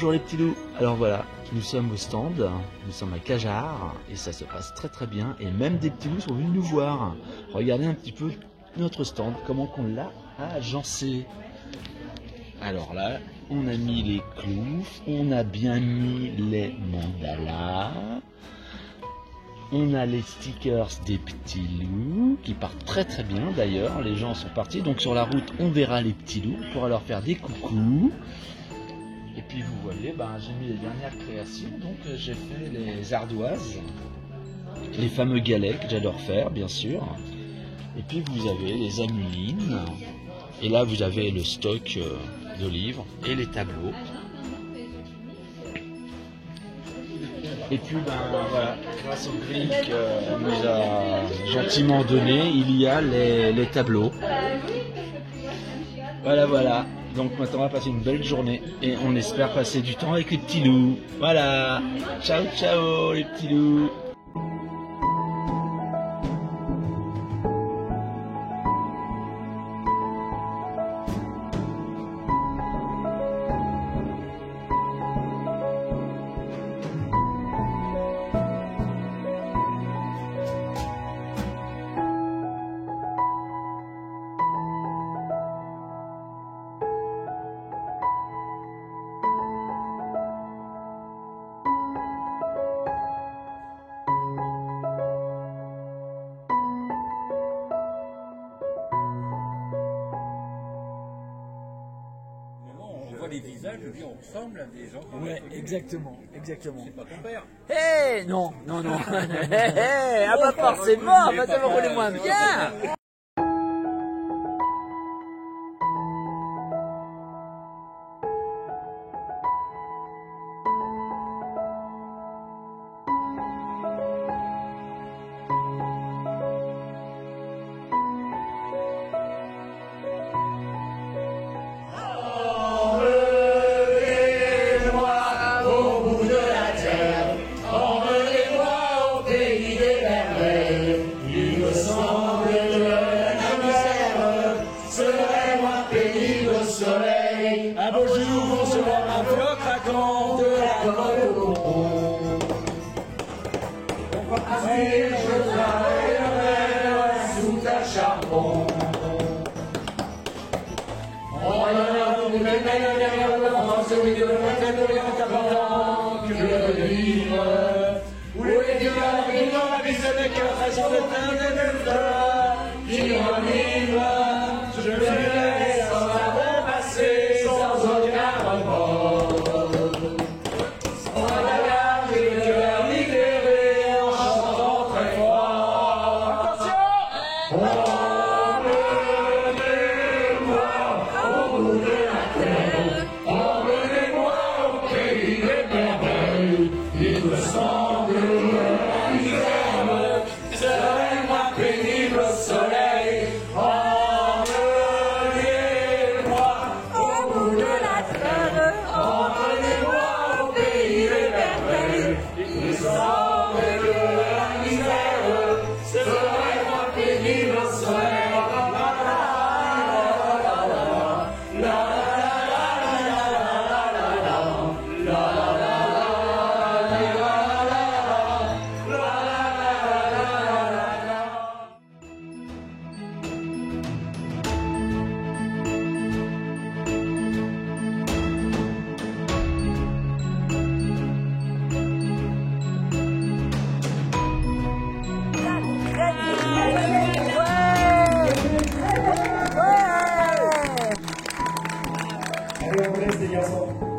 Bonjour les petits loups. Alors voilà, nous sommes au stand, nous sommes à Cajar et ça se passe très très bien et même des petits loups sont venus nous voir. Regardez un petit peu notre stand, comment qu'on l'a agencé. Alors là, on a mis les clous, on a bien mis les mandalas, on a les stickers des petits loups qui partent très très bien d'ailleurs, les gens sont partis, donc sur la route on verra les petits loups, on pourra leur faire des coucous. Et puis vous voyez, j'ai mis les dernières créations, donc j'ai fait les ardoises, les fameux galets que j'adore faire bien sûr. Et puis vous avez les amulines, et là vous avez le stock de livres et les tableaux. Et puis voilà, grâce au grille qu'elle nous a gentiment donné, il y a les tableaux. Voilà. Donc maintenant on va passer une belle journée et on espère passer du temps avec les petits loups. Voilà, ciao ciao les petits loups. Les visages, je dis, on ressemble à des gens. Ouais, exactement. C'est pas ton père. Eh non. Ah bah forcément, ça me roule moins bien. Un beau jour, on sera un vieux craquant de la colle au bonbon. On va passer, je travaillerai sous ta charbon. On va dans les mêmes derrière la France, oui, de la tête de l'encampement, que le livre. Où les dieux arrivent dans la vie, c'est des cœurs, elles sont des teintes de fleurs qui revivent. Je vais sans avoir passé, sans aucun remords. On va garder le cœur libéré en chantant très fort. Attention! Emmenez-moi au bout de la terre, emmenez-moi au pays des merveilles. Il me semble que la misère serait moins pénible au soleil.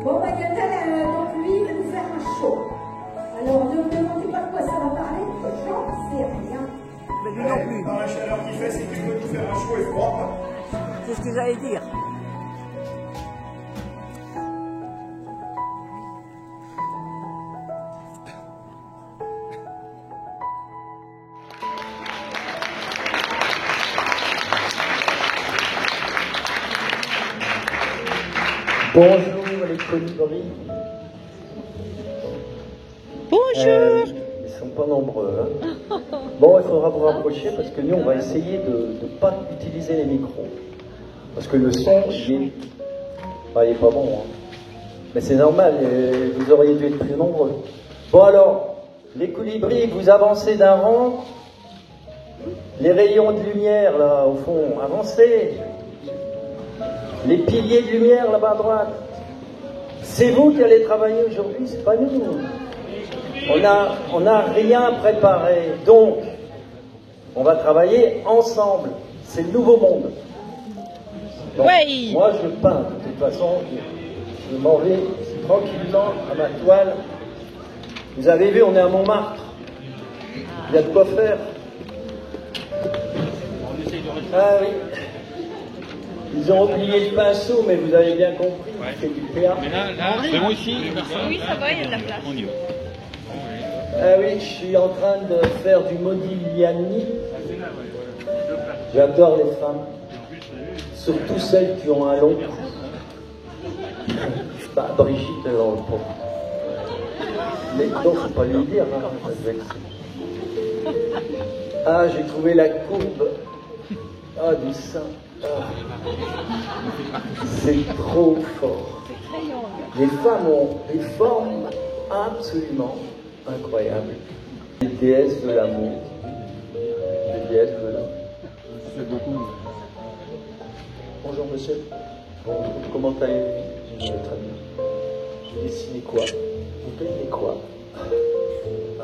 Bon, Lionel, donc lui, il va nous faire un show. Alors, ne me demandez pas de quoi ça va parler, j'en sais rien. Mais lui non plus. Dans la chaleur qu'il fait, c'est qu'il veut nous faire un show et froid. C'est ce que j'allais dire. Bonjour les colibris. Bonjour. Ils sont pas nombreux. Hein. Bon, il faudra vous rapprocher parce que nous, on va essayer de ne pas utiliser les micros. Parce que le son, il est pas bon. Hein. Mais c'est normal, vous auriez dû être plus nombreux. Bon alors, les colibris, vous avancez d'un rang. Les rayons de lumière, là, au fond, avancez. Les piliers de lumière, là-bas à droite. C'est vous qui allez travailler aujourd'hui, c'est pas nous. On n'a rien préparé. Donc, on va travailler ensemble. C'est le nouveau monde. Donc, Ouais. moi, je peins. De toute façon, je m'en vais tranquillement à ma toile. Vous avez vu, on est à Montmartre. Il y a de quoi faire. Ah oui. Ils ont oublié le pinceau, mais vous avez bien compris, c'est du PA. Mais là, c'est bon ici. Oui, ça va, il y a de la place. On y va. Ah oui, je suis en train de faire du Modigliani. J'adore les femmes, surtout celles qui ont un long cou. Bah, Brigitte, elle en le prend. Mais non, faut pas lui dire, hein, ça se vexe. Ah, j'ai trouvé la courbe. Ah, du sein. Ah. C'est trop fort. Les femmes ont des formes absolument incroyables. Les déesses de l'amour. Les déesses de l'amour. C'est beaucoup. Bonjour monsieur. Bonjour, comment allez-vous? Très bien. J'ai dessiné quoi? Vous peignez quoi?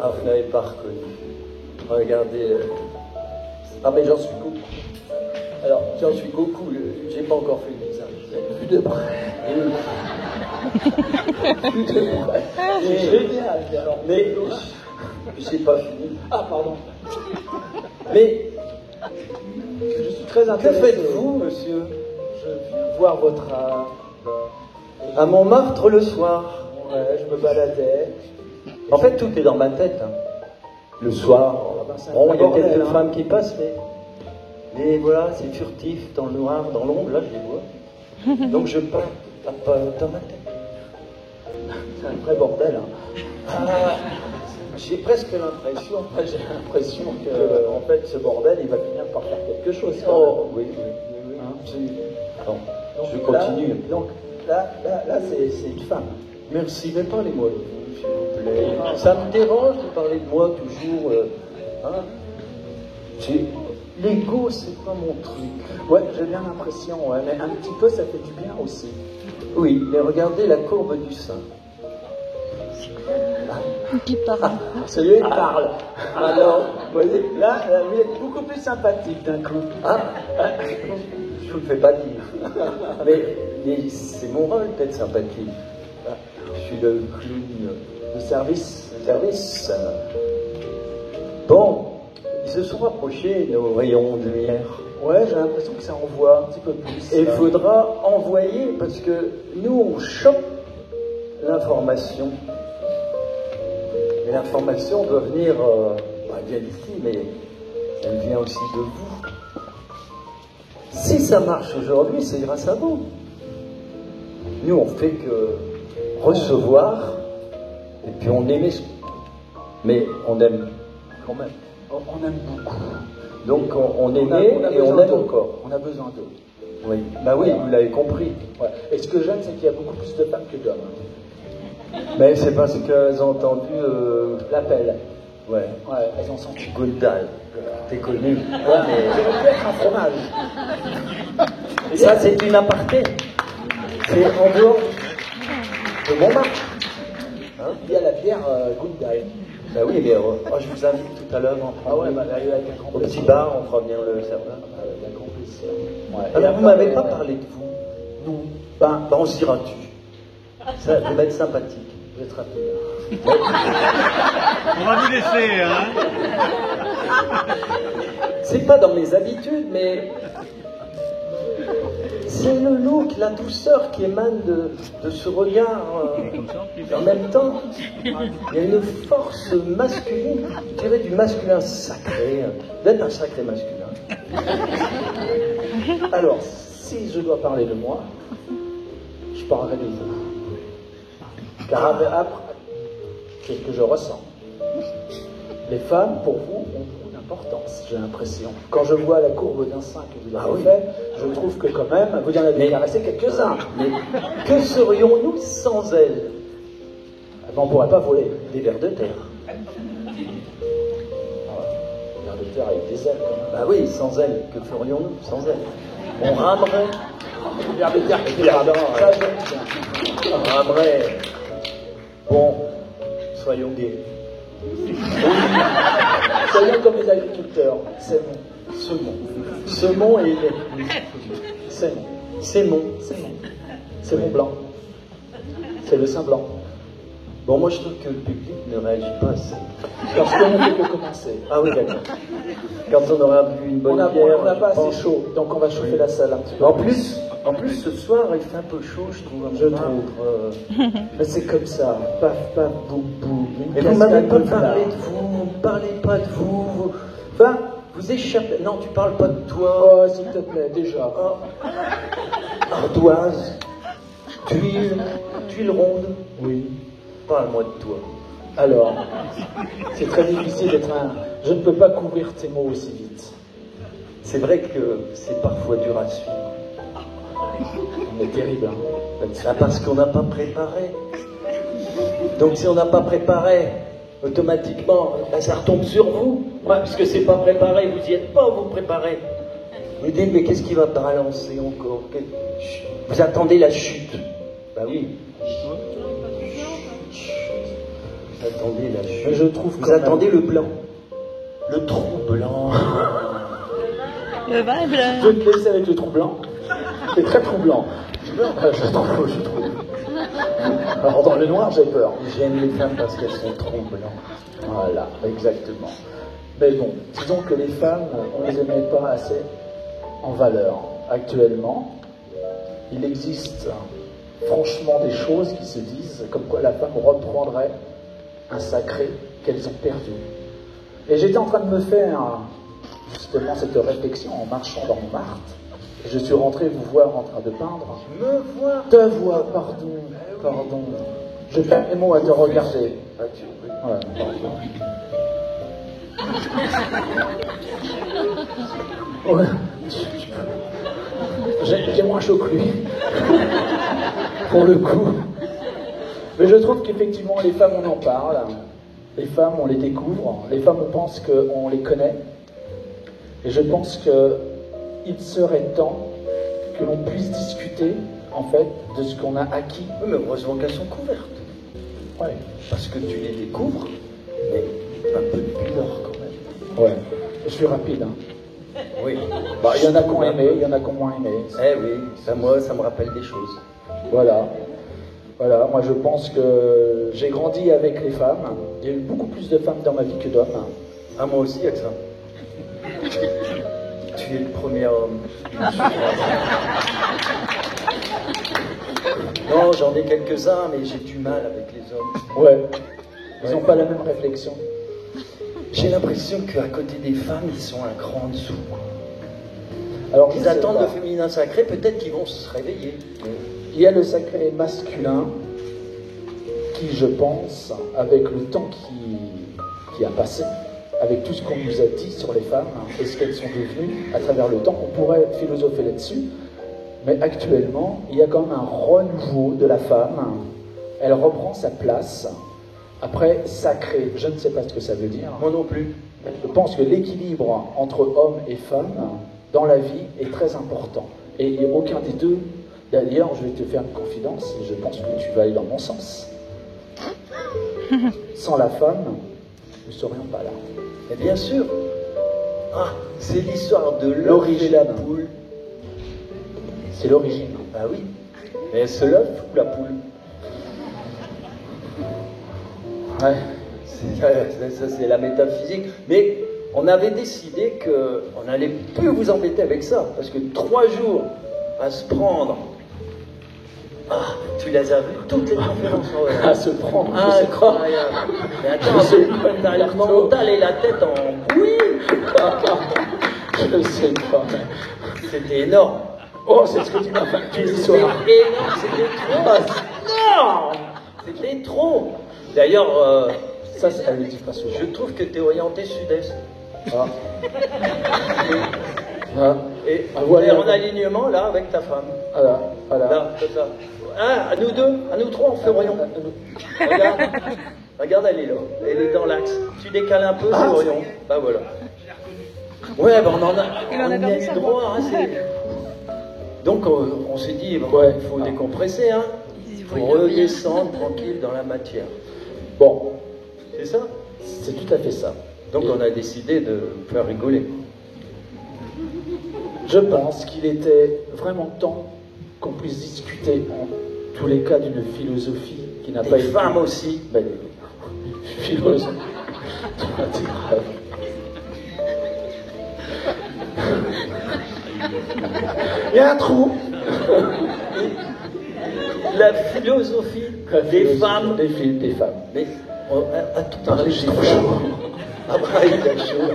Ah, vous n'avez pas reconnu. Regardez. Ah, mais j'en suis Goku. Alors, j'en suis Goku, j'ai pas encore fait le visage. Vu de près. Vu de près. C'est génial. Alors, mais j'ai pas fini. Ah, pardon. Mais je suis très intéressé. Que faites-vous, monsieur? Je viens voir votre art. À Montmartre le soir. Ouais, je me baladais. En fait, tout est dans ma tête. Hein. Le soir. Bon, il y a quelques femmes qui passent, mais voilà, c'est furtif, dans le noir, dans l'ombre, là, je les vois. Donc je peins dans ma tête. C'est un vrai bordel. Hein. J'ai presque l'impression que, en fait, ce bordel, il va finir par faire quelque chose. Oh, oui. Hein, bon, je continue. Donc, là c'est une femme. Merci, mais parlez-moi de vous, s'il vous plaît. Ça me dérange de parler de moi toujours. Hein. L'ego, c'est pas mon truc. Ouais, j'ai bien l'impression, ouais, mais un petit peu, ça fait du bien aussi. Oui, mais regardez la courbe du sein. Qui parle. Ah, celui-là, il parle. Alors, vous voyez, là, vous êtes beaucoup plus sympathique d'un coup. Ah, je vous le fais pas dire. Mais c'est mon rôle d'être sympathique. Je suis le clown de service. Bon. Ils se sont rapprochés, nos rayons de lumière. Ouais, j'ai l'impression que ça envoie un petit peu plus. Et il faudra envoyer, parce que nous, on chope l'information. Et l'information doit venir, elle vient d'ici, mais elle vient aussi de vous. Si ça marche aujourd'hui, c'est grâce à vous. Nous, on fait que recevoir, et puis on aimait, mais on aime quand même. On aime beaucoup. Donc on aimait et on aime encore. On a besoin d'eux. Oui. Bah oui, vous l'avez compris. Ouais. Et ce que j'aime, c'est qu'il y a beaucoup plus de femmes que d'hommes. Mais c'est parce qu'elles ont entendu l'appel. Ouais. Ouais, elles ont senti. Good day. T'es connu. Ouais, mais j'aurais pu être un fromage. Ça, c'est une aparté. C'est en dehors de Montmartre. Hein? Il y a la bière Good Day. Ben oui, mais je vous invite tout à l'heure au petit bar, on fera venir le serveur. Avec grand plaisir. Ouais. Alors, vous m'avez pas parlé de vous? Non. Ben on se dira tu. Ça, vous êtes sympathique. Vous êtes rapide. On va vous laisser, hein. C'est pas dans mes habitudes, mais c'est le look, la douceur qui émane de ce regard. En même temps, il y a une force masculine, je dirais du masculin sacré, d'être un sacré masculin. Alors, si je dois parler de moi, je parlerai de vous. Car après, c'est ce que je ressens. Les femmes, pour vous, ont beaucoup d'importance. importance, j'ai l'impression. Quand je vois la courbe d'un sein que vous avez fait, je trouve que quand même, vous y en avez caressé quelques-uns. Mais que serions-nous sans elle? On ne pourrait pas voler. Des vers de terre. Vers de terre avec des ailes. Bah oui, sans elle, que ferions-nous sans elle? On ramerait. Vers de terre avec des ailes. Ça, j'aime bien. On ramerait. Bon, soyons gays. Soyons comme les agriculteurs. Semons et Sémon. Sémon blanc. C'est le sein blanc. Bon, moi je trouve que le public ne réagit pas assez. Parce qu'on ne fait que commencer. Ah oui, d'accord. Quand on aura bu une bonne bière... On n'a pas assez chaud, donc on va chauffer la salle un petit peu. En plus, ce soir, il fait un peu chaud, je trouve. Mais c'est comme ça. Paf, paf, boum, boum. Mais vous m'avez pas parlé de vous, vous ne parlez pas de vous. Enfin, vous échappez... Non, tu parles pas de toi. Oh, s'il te plaît, déjà. Ardoise. Tuile ronde. Oui. Parle-moi de toi. Alors, c'est très difficile d'être un... Je ne peux pas couvrir tes mots aussi vite. C'est vrai que c'est parfois dur à suivre. On est terrible, hein. Ah, parce qu'on n'a pas préparé. Donc si on n'a pas préparé, automatiquement, ça retombe sur vous. Ouais, puisque c'est pas préparé, vous n'y êtes pas, vous préparez. Vous dites, mais qu'est-ce qui va balancer encore? Vous attendez la chute. Bah oui. Vous attendez la chute. Je trouve vous attendez le blanc. Le trou blanc. Le vin est blanc. Je te laisse avec le trou blanc. C'est très troublant. Je trouve. Alors dans le noir, j'ai peur. J'aime les femmes parce qu'elles sont trop blanches. Voilà, exactement. Mais bon, disons que les femmes, on ne les met pas assez en valeur. Actuellement, il existe franchement des choses qui se disent comme quoi la femme reprendrait un sacré qu'elles ont perdu. Et j'étais en train de me faire justement cette réflexion en marchant dans Montmartre. Et je suis rentré vous voir en train de peindre. Me voir? Te voir, pardon. Je perds mes mots à te regarder. Ouais, pardon. Ouais. J'ai moins chaud que lui. Pour le coup. Mais je trouve qu'effectivement, les femmes, on en parle. Les femmes, on les découvre. Les femmes, on pense qu'on les connaît. Et je pense qu'il serait temps que l'on puisse discuter, en fait, de ce qu'on a acquis. Oui, mais heureusement qu'elles sont couvertes. Ouais. Parce que tu les découvres, mais un peu de pudeur quand même. Ouais. Je suis rapide, hein. Oui. Bah, il y en a qui ont aimé, il y en a qui ont moins aimé. Eh oui, moi, ça me rappelle des choses. Voilà. Voilà, moi je pense que j'ai grandi avec les femmes. Il y a eu beaucoup plus de femmes dans ma vie que d'hommes. Ah, moi aussi, avec ça. Tu es le premier homme. Non, j'en ai quelques-uns, mais j'ai du mal avec les hommes. Ouais. Ils n'ont pas la même réflexion. J'ai l'impression qu'à côté des femmes, ils sont un cran en dessous. Alors, ils attendent le féminin sacré, peut-être qu'ils vont se réveiller. Il y a le sacré masculin qui, je pense, avec le temps qui a passé, avec tout ce qu'on nous a dit sur les femmes et ce qu'elles sont devenues à travers le temps, on pourrait philosopher là-dessus. Mais actuellement, il y a quand même un renouveau de la femme. Elle reprend sa place. Après, sacré, je ne sais pas ce que ça veut dire. Moi non plus. Je pense que l'équilibre entre hommes et femmes dans la vie est très important. Et aucun des deux... D'ailleurs, je vais te faire une confidence, je pense que tu vas aller dans mon sens. Sans la femme, nous ne serions pas là. Et bien sûr. Ah, c'est l'histoire de l'œuf et la poule. C'est l'origine. Ah oui. Mais c'est l'œuf ou la poule? Ouais. Ça, c'est la métaphysique. Mais on avait décidé qu'on n'allait plus vous embêter avec ça. Parce que 3 jours à se prendre... Ah, tu les as vues, toutes les conférences. À se prendre, incroyable. Mais attends, t'as le mental et la tête en bouillie. Je sais pas. C'était énorme. Oh, c'est ce que tu m'as fait ce soir. C'était énorme, c'était trop. Non, c'était trop. D'ailleurs, ça, c'est la multiplication. Je trouve que tu es orienté sud-est. Ah. Ah. Et voilà. en alignement, là, avec ta femme. Voilà, voilà. Là, comme ça. Ah, à nous deux, à nous trois, on fait Orion. Regarde, regarde, elle est là. Elle est dans l'axe. Tu décales un peu, c'est Orion. Bah voilà. Ouais, bah on en a eu droit. Hein, donc on s'est dit, bon, il faut décompresser, hein. Il faut redescendre tranquille dans la matière. Bon, c'est ça? C'est tout à fait ça. Donc on a décidé de faire rigoler. Je pense qu'il était vraiment temps qu'on puisse discuter en tous les cas d'une philosophie qui n'a pas été... femmes aussi. Ben, philosophie. C'est grave. Il y a un trou. La philosophie des femmes. Des femmes. Mais à tout parler, j'ai chaud. Après, il a chaud.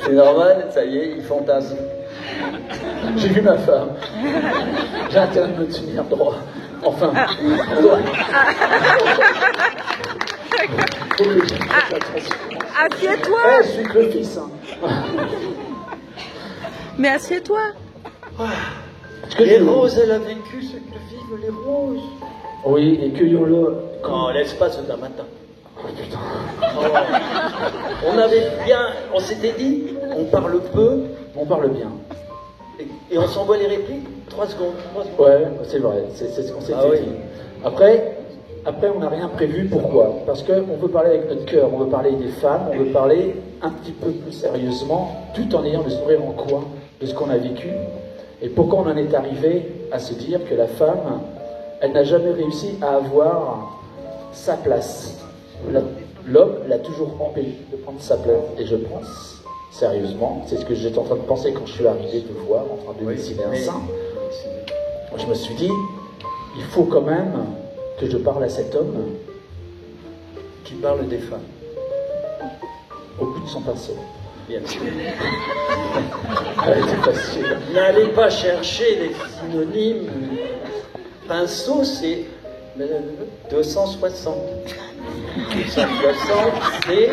C'est normal, ça y est, il fantasme. J'ai vu ma femme. J'ai intérêt de me tenir droit. Enfin, assieds-toi. Je suis que le fils. Hein. Mais assieds-toi. Les roses, elle a vécu ce que vivent les roses. Oui, et que Yolo... Non, laisse pas ce d'un matin. Oh putain. Oh. On avait bien... On s'était dit, on parle peu. On parle bien. Et on s'envoie les répliques 3 secondes. Ouais, c'est vrai, c'est ce qu'on s'était dit. Après, on n'a rien prévu. Pourquoi? Parce qu'on veut parler avec notre cœur, on veut parler des femmes, on veut parler un petit peu plus sérieusement, tout en ayant le sourire en coin de ce qu'on a vécu. Et pourquoi on en est arrivé à se dire que la femme, elle n'a jamais réussi à avoir sa place. L'homme l'a toujours empêché de prendre sa place. Et je pense, sérieusement, c'est ce que j'étais en train de penser quand je suis arrivé te voir, en train de dessiner un sein. Je me suis dit, il faut quand même que je parle à cet homme qui parle des femmes au bout de son pinceau. Bien sûr. Elle était facile. N'allez pas chercher les synonymes. Pinceau, c'est 260. 260, c'est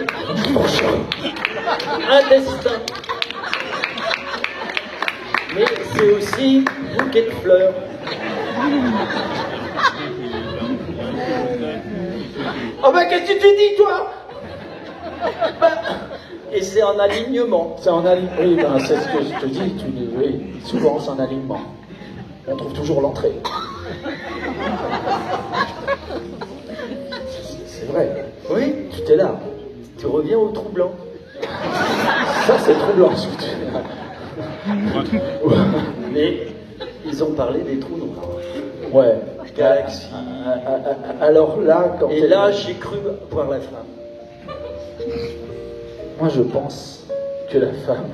intestin. Mais c'est aussi bouquet de fleurs. Oh ben qu'est-ce que tu te dis, toi? Et c'est en alignement. C'est en alignement. Oui, ben, c'est ce que je te dis. Oui, souvent c'est en alignement. On trouve toujours l'entrée. C'est vrai. Oui. Tout est là. Tu reviens au troublant. Ça, c'est troublant, ce que tu dis. Mais ils ont parlé des trous noirs. Ouais. Galaxie. Alors là, quand... Et là, j'ai cru voir la femme. Moi, je pense que la femme,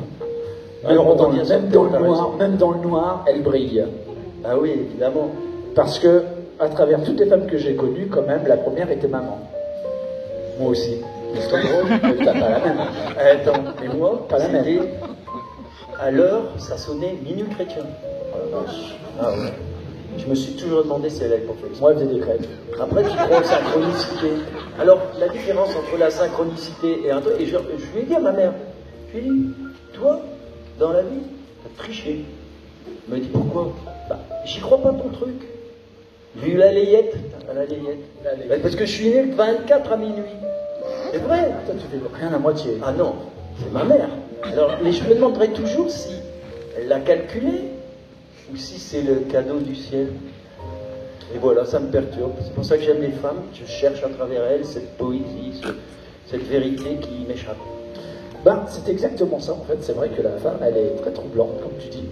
même dans le noir, elle brille. Ah oui, évidemment. Parce que, à travers toutes les femmes que j'ai connues, quand même, la première était maman. Moi aussi. Mais c'est drôle, t'as pas la même. Attends, et moi, pas la même. À l'heure, ça sonnait minuit chrétien. Oh la vache. Ah ouais. Je me suis toujours demandé si elle allait pour faire ça. Moi, elle faisait des crêpes. Après, tu crois aux synchronicités. Alors, la différence entre la synchronicité et un truc, et je lui ai dit à ma mère, je lui ai dit, toi, dans la vie, t'as triché. Elle m'a dit, pourquoi? Bah, j'y crois pas ton truc. J'ai eu la layette. Bah, parce que je suis né le 24 à minuit. C'est vrai. Toi, tu fais rien à moitié. Ah non, c'est ma mère. Alors, mais je me demanderais toujours si elle l'a calculé ou si c'est le cadeau du ciel. Et voilà, ça me perturbe. C'est pour ça que j'aime les femmes. Je cherche à travers elles cette poésie, cette vérité qui m'échappe. Ben, c'est exactement ça, en fait. C'est vrai que la femme, elle est très troublante, comme tu dis.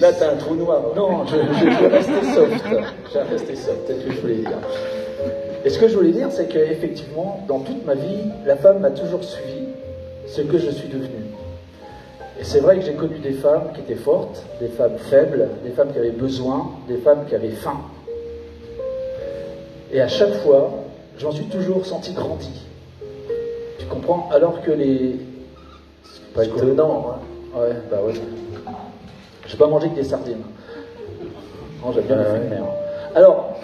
Là, t'as un trou noir. Non, je vais rester soft. Je vais rester soft, c'est ce que je voulais dire. Et ce que je voulais dire, c'est qu'effectivement, dans toute ma vie, la femme m'a toujours suivi ce que je suis devenu. Et c'est vrai que j'ai connu des femmes qui étaient fortes, des femmes faibles, des femmes qui avaient besoin, des femmes qui avaient faim. Et à chaque fois, j'en suis toujours senti grandi. Tu comprends? Alors que les... C'est pas étonnant, hein. Ouais, bah ouais. Je vais pas manger que des sardines. Non, j'aime bien les fruits de mer. Alors...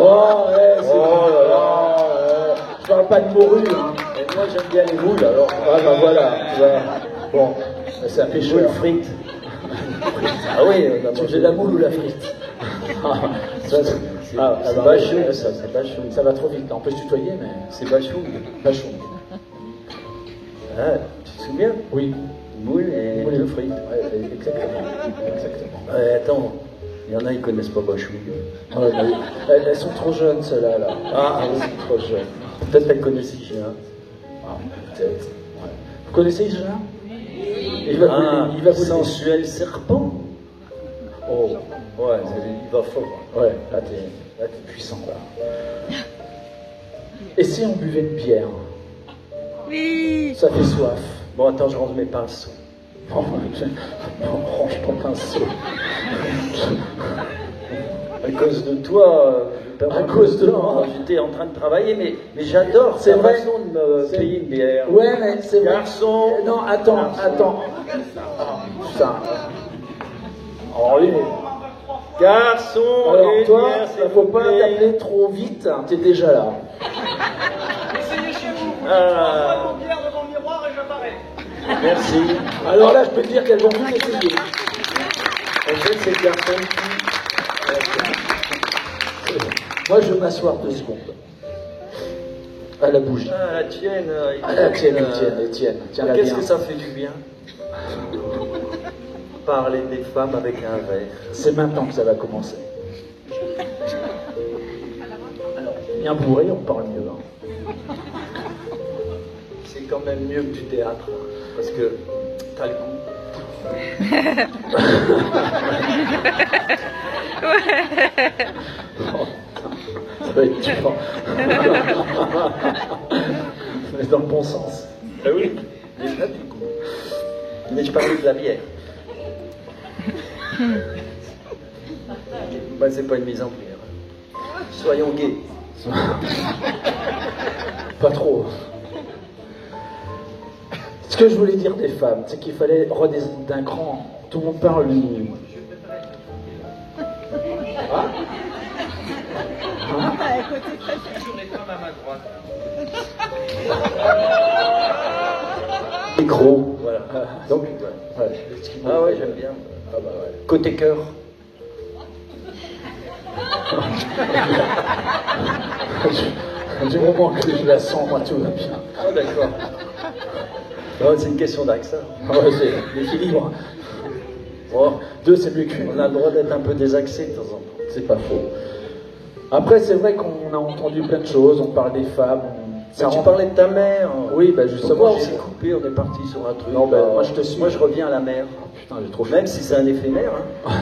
Oh, ouais, c'est oh là là, je parle pas de morue, hein. Et moi, j'aime bien les moules, alors. Ah, bah voilà, tu vois. Bon, c'est un pêcheur. Moules frites. Ah oui, Tu fais la moule ou la frite? c'est bah, bachou, ça, c'est bachou. Ça va trop vite, on peut se tutoyer, mais C'est bachou. bachou. Ah, tu te souviens? Oui. Moule et Moule et le frites. Ouais, exactement. Ouais, attends, il y en a, ils connaissent pas bachou. Ouais, bah, elles sont trop jeunes, celles-là, là. Ah, Elles sont trop jeunes. peut-être qu'elles connaissent Igéa. Ah, peut-être. Ouais. Vous connaissez Igéa? Il va vous sensuel serpent. Oh, Ouais, il va fort. ouais, là t'es puissant, là. Et si on buvait une bière? Oui. Ça fait soif. Bon, attends, je range mes pinceaux. Bon, range ton pinceau. À cause de toi, À cause de moi. J'étais en train de travailler, mais j'adore C'est cette vrai. façon de me payer une bière. Ouais, mais c'est vrai. Garçon. Non, attends. Ah, putain. Oh, oui. Garçon, Alors une toi, bière, s'il il faut vous pas plaît. t'appeler trop vite, hein, t'es déjà là. Ah, merci. Alors là, je peux te dire qu'elles vont tout essayer. En fait, c'est le garçon Moi, je vais m'asseoir 2 secondes. À la bougie. Ah, la tienne. Ah, la tienne, Étienne. Tiens-la Qu'est-ce bien. que ça fait du bien? Parler des femmes avec un verre. C'est maintenant que ça va commencer. Bien bourré, on parle mieux. Hein. C'est quand même mieux que du théâtre, parce que t'as le goût. Ça va être dur. Mais dans le bon sens. Ah oui, déjà du goût. Mais je parlais de la bière. Bah, c'est pas une mise en prière. Soyons gays. Pas trop. Ce que je voulais dire des femmes, c'est qu'il fallait redescendre d'un cran. Tout le monde parle du... Ah Sur les femmes à ma droite. Micro. Voilà. Donc, Ouais. ouais. Ah ouais, j'aime bien. Ah bah ouais. Côté cœur. Du moment que je la sens, moi, tout va bien. Ah d'accord. Non, c'est une question d'accent. Ah ouais, c'est l'équilibre. Bon, 2, c'est mieux qu'une. on a le droit d'être un peu désaxé de temps en temps. C'est pas faux. Après, c'est vrai qu'on a entendu plein de choses, on parle des femmes. Tu parlais de ta mère. Oui, bah justement, Pourquoi on s'est coupé, on est parti sur un truc. Non, ben, moi, je te suis. Moi je reviens à la mer. Putain, j'ai trop Même si c'est un éphémère. Hein.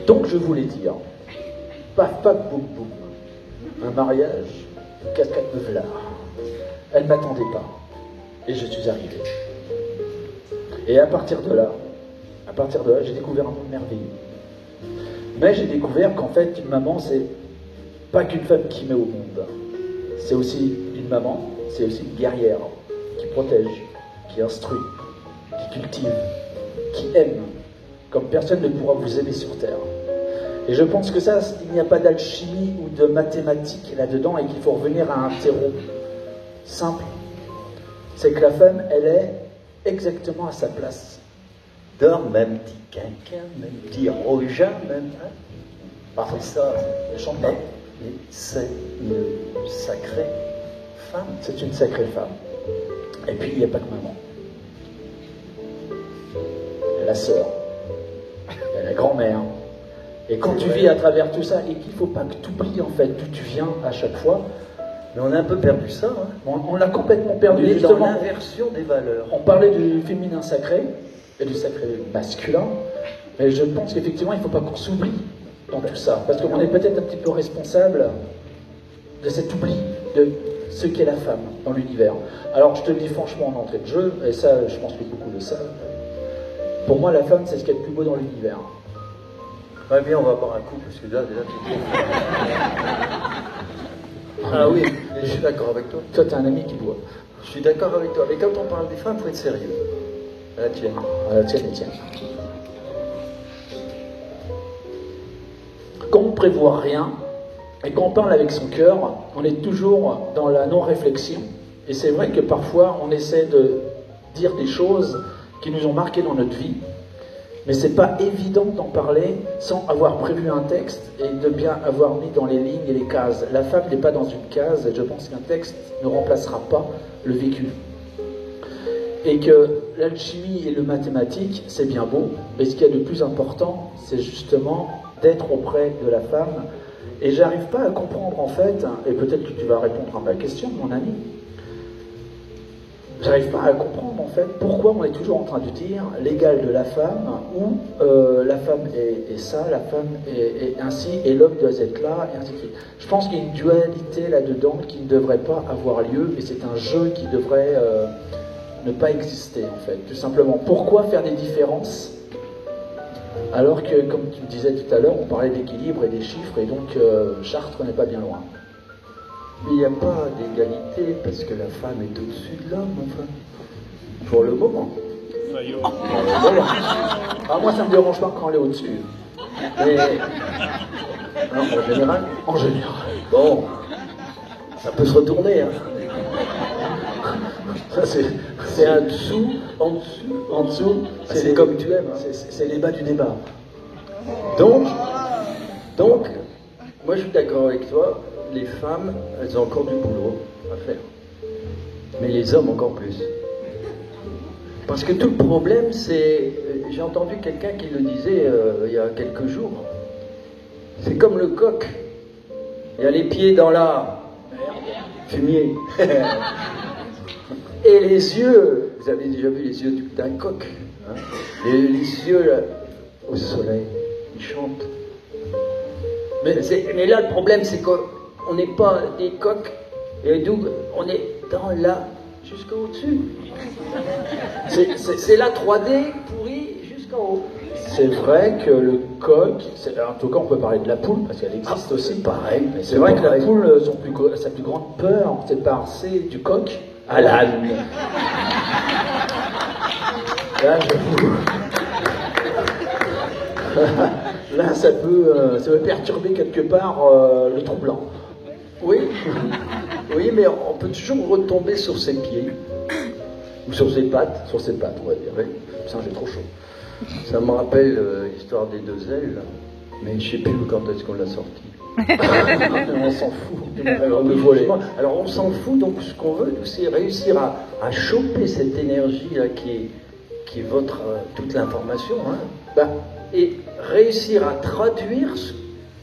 Donc, je voulais dire, paf, paf, boum, boum. Un mariage, cascade de Vlar. Elle m'attendait pas. Et je suis arrivé. Et à partir de là, j'ai découvert un monde merveilleux. Mais j'ai découvert qu'en fait, une maman, c'est pas qu'une femme qui met au monde. C'est aussi une maman, c'est aussi une guerrière qui protège, qui instruit, qui cultive, qui aime, comme personne ne pourra vous aimer sur Terre. Et je pense que ça, il n'y a pas d'alchimie ou de mathématiques là-dedans et qu'il faut revenir à un terreau simple. C'est que la femme, elle est exactement à sa place. Dors, même petit quinquin, même petit rougeat, même. Hein. Parfait. C'est ça. Je chante pas. Mais c'est une sacrée femme. C'est une sacrée femme. Et puis, il n'y a pas que maman. Il y a la sœur. Il y a la grand-mère. Et quand tu vis à travers tout ça, et qu'il ne faut pas que tu oublies en fait d'où tu viens à chaque fois, Mais on a un peu perdu ça. Hein. on l'a complètement On perdu. est dans Justement, l'inversion des valeurs. on parlait du féminin sacré et du sacré masculin, mais je pense qu'effectivement, il ne faut pas qu'on s'oublie dans tout ça, parce qu'on est peut-être un petit peu responsable de cet oubli de ce qu'est la femme dans l'univers. Alors, je te le dis franchement en entrée de jeu, et ça, je pense que beaucoup le savent, pour moi, la femme, c'est ce qu'il y a de plus beau dans l'univers. Ouais, bien, on va boire un coup, parce que là, déjà, Ah oui, je suis d'accord avec toi. Toi, tu as un ami qui boit. Je suis d'accord avec toi. Mais quand on parle des femmes, il faut être sérieux. À la tienne. À la tienne, Étienne. Quand on ne prévoit rien, et quand on parle avec son cœur, on est toujours dans la non-réflexion. Et c'est vrai que parfois, on essaie de dire des choses qui nous ont marqué dans notre vie, mais c'est pas évident d'en parler sans avoir prévu un texte et de bien avoir mis dans les lignes et les cases. La femme n'est pas dans une case, et je pense qu'un texte ne remplacera pas le vécu. Et que l'alchimie et le mathématique, c'est bien beau, mais ce qu'il y a de plus important, c'est justement d'être auprès de la femme. Et j'arrive pas à comprendre en fait, et peut-être que tu vas répondre à ma question, mon ami, j'arrive pas à comprendre en fait pourquoi on est toujours en train de dire l'égal de la femme, ou la femme est ça, la femme est ainsi, et l'homme doit être là, et ainsi de suite. Je pense qu'il y a une dualité là-dedans qui ne devrait pas avoir lieu, et c'est un jeu qui devrait ne pas exister en fait, tout simplement. Pourquoi faire des différences alors que, comme tu me disais tout à l'heure, on parlait d'équilibre et des chiffres, et donc Chartres n'est pas bien loin. Mais il n'y a pas d'égalité parce que la femme est au-dessus de l'homme, enfin. Pour le moment. Ah, moi, ça ne me dérange pas quand elle est au-dessus. Mais en général. En général. Bon, ça peut se retourner, hein. Ça, c'est un dessous, en dessous, c'est comme tu aimes. Hein. C'est les bas du débat. Donc, moi je suis d'accord avec toi, les femmes, elles ont encore du boulot à faire. Mais les hommes encore plus. Parce que tout le problème, c'est... J'ai entendu quelqu'un qui le disait il y a quelques jours. C'est comme le coq. Il a les pieds dans la... fumier. Et les yeux, vous avez déjà vu les yeux d'un coq, hein, les yeux là, au soleil, ils chantent. Mais là, le problème, c'est qu'on n'est pas des coqs, et d'où on est dans là, jusqu'au-dessus. C'est la 3D pourrie jusqu'en haut. C'est vrai que le coq, en tout cas on peut parler de la poule, parce qu'elle existe aussi. Pareil. Mais c'est vrai que la poule, sa plus grande peur, c'est de passer du coq à l'âne. Là, là, ça peut perturber quelque part le trou blanc. Oui, oui, mais on peut toujours retomber sur ses pieds, ou sur ses pattes, on va dire. Oui. Putain, j'ai trop chaud. Ça me rappelle l'histoire des deux ailes, mais je sais plus quand est-ce qu'on l'a sorti. On s'en fout. Alors on s'en fout, donc ce qu'on veut, c'est réussir à choper cette énergie-là qui est votre toute l'information, hein, et réussir à traduire ce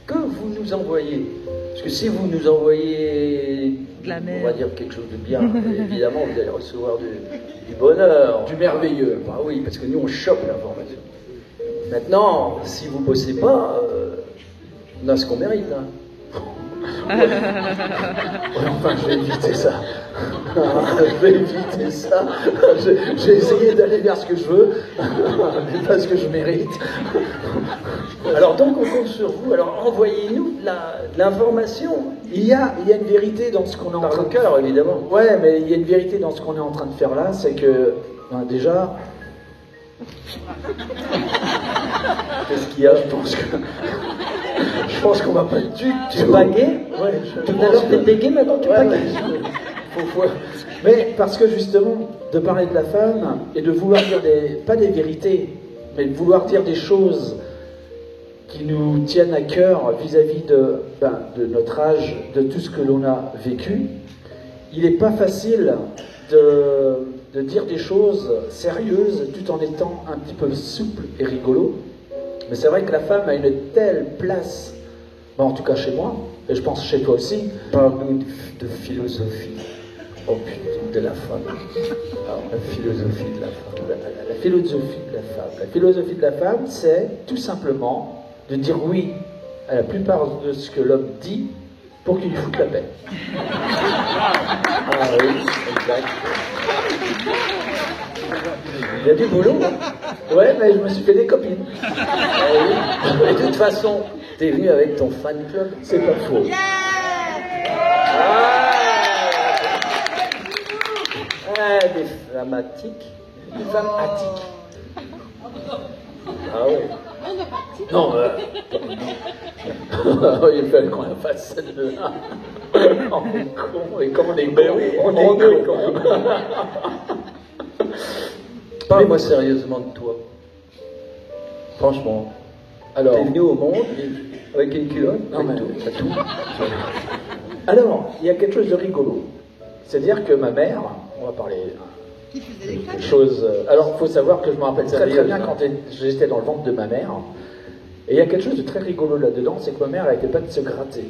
que vous nous envoyez. Parce que si vous nous envoyez, on va dire quelque chose de bien, évidemment vous allez recevoir du bonheur. Du merveilleux. Bah oui, parce que nous on chope l'information. Maintenant, si vous bossez pas, on a ce qu'on mérite. Hein. Enfin, je vais éviter ça. Je vais éviter ça. J'ai essayé d'aller vers ce que je veux, mais pas ce que je mérite. Alors donc on compte sur vous. Alors envoyez-nous de l'information. Il y a une vérité dans ce qu'on est en train de faire, évidemment. Ouais, mais il y a une vérité dans ce qu'on est en train de faire là, c'est que déjà. Qu'est-ce qu'il y a? Je pense qu'on va pas du tout. Tu baguais? Ouais. Tout à l'heure, t'es bégué, maintenant tu baguais. Mais parce que justement, de parler de la femme et de vouloir dire pas des vérités, mais de vouloir dire des choses qui nous tiennent à cœur vis-à-vis de notre âge, de tout ce que l'on a vécu, il n'est pas facile de dire des choses sérieuses tout en étant un petit peu souple et rigolo. Mais c'est vrai que la femme a une telle place, en tout cas chez moi, et je pense chez toi aussi. Parle-nous de philosophie. Oh putain, de la femme. Alors, la philosophie de la femme. La philosophie de la femme. La philosophie de la femme, c'est tout simplement de dire oui à la plupart de ce que l'homme dit pour qu'il lui foute la paix. Ah oui, exact. Il y a du boulot, hein? Ouais, mais je me suis fait des copines. Et de toute façon, t'es venu avec ton fan club. C'est pas faux. Des flammatiques. Une femme attique. Ah oui. Non, il fallait qu'on la fasse celle-là. On est con, et quand on est con, oui, on est con. Parle-moi sérieusement de toi. Franchement. Alors, T'es venu au monde avec une culotte, non, mais c'est tout. alors, il y a quelque chose de rigolo. C'est-à-dire que ma mère, on va parler de choses. Alors, il faut savoir que je me rappelle très bien quand j'étais dans le ventre de ma mère. Et il y a quelque chose de très rigolo là-dedans, c'est que ma mère n'arrêtait pas de se gratter.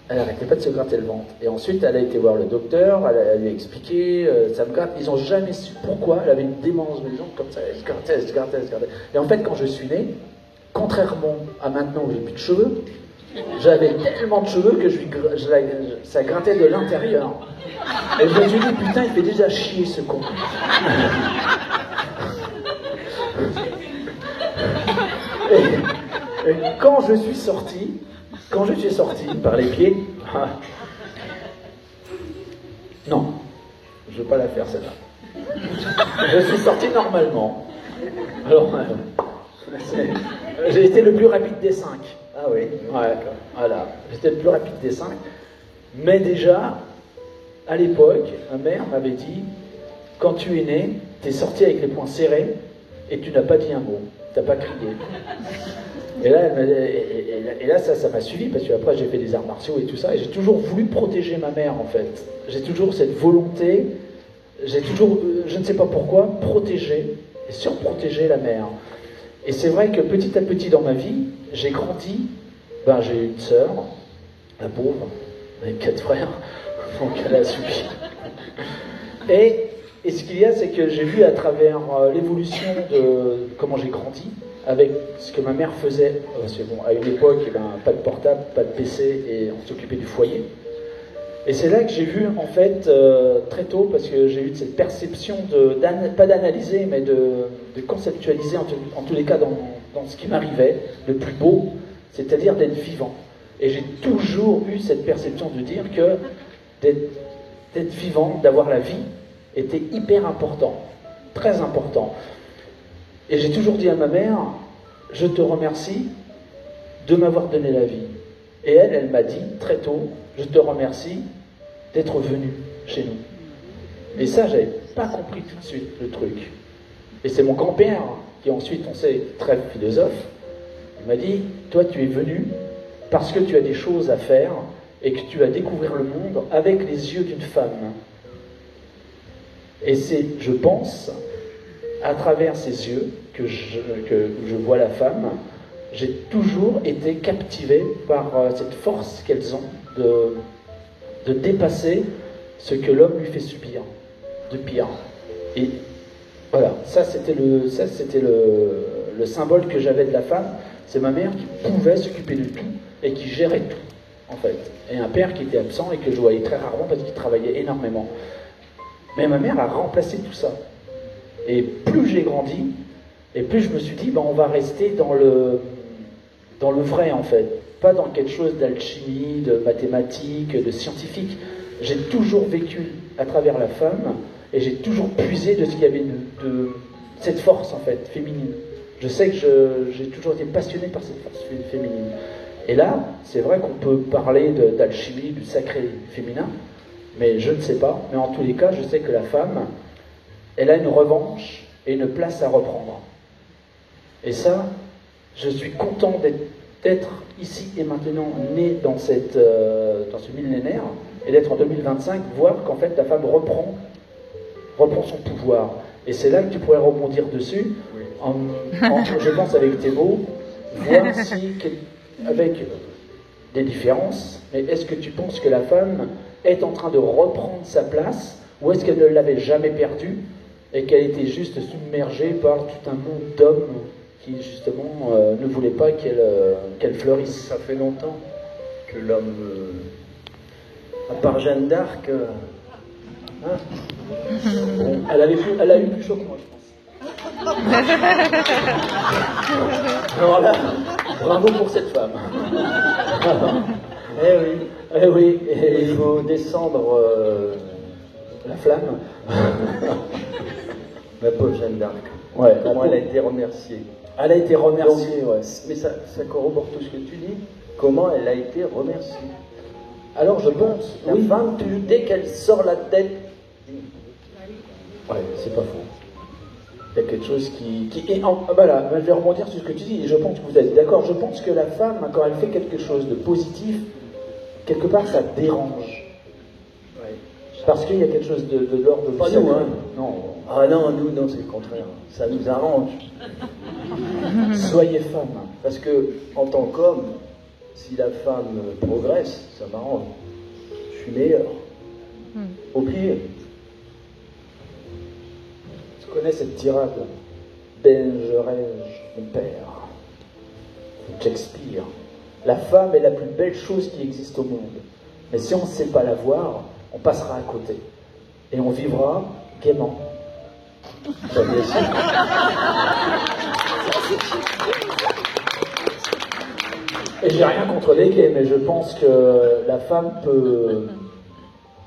Elle n'arrêtait pas de se gratter le ventre. Et ensuite, elle a été voir le docteur, elle lui a expliqué, ça me gratte. Ils n'ont jamais su pourquoi. Elle avait une démence de jambes comme ça, elle se grattait, elle se grattait, elle se grattait. Et en fait, quand je suis né, contrairement à maintenant où j'ai plus de cheveux, j'avais tellement de cheveux que ça grattait de l'intérieur. Et je me suis dit, putain, il fait déjà chier ce con. Et quand je suis sorti par les pieds, non, je ne veux pas la faire celle-là. Je suis sorti normalement. Alors, j'ai été le plus rapide des 5. Ah oui. Ouais, voilà. J'étais le plus rapide des 5. Mais déjà, à l'époque, ma mère m'avait dit, quand tu es né, tu es sorti avec les poings serrés et tu n'as pas dit un mot. Tu n'as pas crié. Et là, ça m'a suivi, parce qu'après j'ai fait des arts martiaux et tout ça, et j'ai toujours voulu protéger ma mère en fait. J'ai toujours cette volonté, j'ai toujours, je ne sais pas pourquoi, protéger et surprotéger la mère. Et c'est vrai que petit à petit dans ma vie, j'ai grandi, j'ai eu une sœur, la pauvre, avec 4 frères, donc elle a subi. Et ce qu'il y a, c'est que j'ai vu à travers l'évolution de comment j'ai grandi, avec ce que ma mère faisait, parce que bon, à une époque, pas de portable, pas de PC, et on s'occupait du foyer. Et c'est là que j'ai vu, en fait, très tôt, parce que j'ai eu cette perception pas d'analyser, mais de conceptualiser, en tous les cas, dans ce qui m'arrivait, le plus beau, c'est-à-dire d'être vivant. Et j'ai toujours eu cette perception de dire que d'être vivant, d'avoir la vie, était hyper important, très important. Et j'ai toujours dit à ma mère, je te remercie de m'avoir donné la vie. Et elle m'a dit très tôt, je te remercie d'être venu chez nous. Et ça, j'avais pas compris tout de suite le truc. Et c'est mon grand-père, qui ensuite, on sait, très philosophe, il m'a dit, toi tu es venu parce que tu as des choses à faire et que tu vas découvrir le monde avec les yeux d'une femme. Et c'est, je pense, à travers ces yeux que je vois la femme, j'ai toujours été captivé par cette force qu'elles ont de dépasser ce que l'homme lui fait subir de pire. Et voilà, ça c'était le symbole que j'avais de la femme, c'est ma mère qui pouvait s'occuper de tout et qui gérait tout, en fait. Et un père qui était absent et que je voyais très rarement parce qu'il travaillait énormément. Mais ma mère a remplacé tout ça. Et plus j'ai grandi, et plus je me suis dit, on va rester dans le vrai, en fait. Pas dans quelque chose d'alchimie, de mathématiques, de scientifique. J'ai toujours vécu à travers la femme, et j'ai toujours puisé de ce qu'il y avait de cette force, en fait, féminine. Je sais que j'ai toujours été passionné par cette force féminine. Et là, c'est vrai qu'on peut parler d'alchimie, du sacré féminin, mais je ne sais pas. Mais en tous les cas, je sais que la femme, elle a une revanche et une place à reprendre. Et ça, je suis content d'être ici et maintenant né dans ce millénaire et d'être en 2025, voir qu'en fait la femme reprend son pouvoir. Et c'est là que tu pourrais rebondir dessus, je pense avec tes mots, voir si, avec des différences, mais est-ce que tu penses que la femme est en train de reprendre sa place, ou est-ce qu'elle ne l'avait jamais perdue et qu'elle était juste submergée par tout un monde d'hommes qui justement ne voulaient pas qu'elle fleurisse? Ça fait longtemps que l'homme, à part Jeanne d'Arc, Bon, elle a eu plus chaud que moi, je pense. Alors là, bravo pour cette femme. eh oui, et il faut descendre la flamme. La pauvre Jeanne d'Arc. Ouais, Comment elle a été remerciée. Elle a été remerciée, Donc, ouais. Mais ça corrobore tout ce que tu dis. Comment elle a été remerciée. Alors je pense, La oui. femme, dès qu'elle sort la tête, Ouais, c'est pas faux. Il y a quelque chose qui voilà, je vais rebondir sur ce que tu dis, et je pense que vous êtes d'accord. Je pense que la femme, quand elle fait quelque chose de positif, quelque part ça dérange. ouais. Parce qu'il y a quelque chose de l'ordre du Pas sacré. nous, hein. Non. Ah non, nous, non, c'est le contraire. Ça nous arrange. Soyez femme. Parce que, en tant qu'homme, si la femme progresse, ça m'arrange. Je suis meilleur. Au pire. Tu connais cette tirade? Bengerai-je mon père? Shakespeare. La femme est la plus belle chose qui existe au monde. Mais si on ne sait pas la voir, on passera à côté. Et on vivra gaiement. Ça, bien sûr. Et j'ai rien contre les gays, mais je pense que la femme peut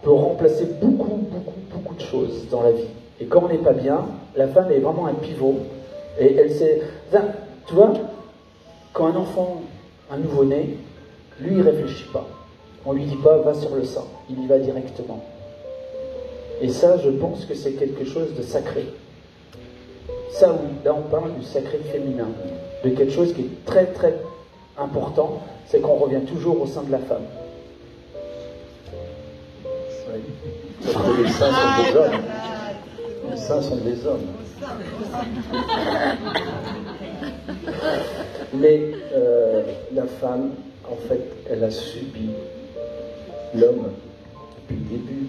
remplacer beaucoup de choses dans la vie. Et quand on n'est pas bien, la femme est vraiment un pivot. Et elle sait... Enfin, tu vois, quand un enfant, un nouveau-né, lui, il réfléchit pas. On lui dit pas, va sur le sein. Il y va directement. Et ça, je pense que c'est quelque chose de sacré. Ça, oui, là, on parle du sacré féminin. De quelque chose qui est très important, c'est qu'on revient toujours au sein de la femme. Oui. Sauf que les seins sont des hommes. Les seins sont des hommes. Mais la femme, en fait, elle a subi l'homme depuis le début.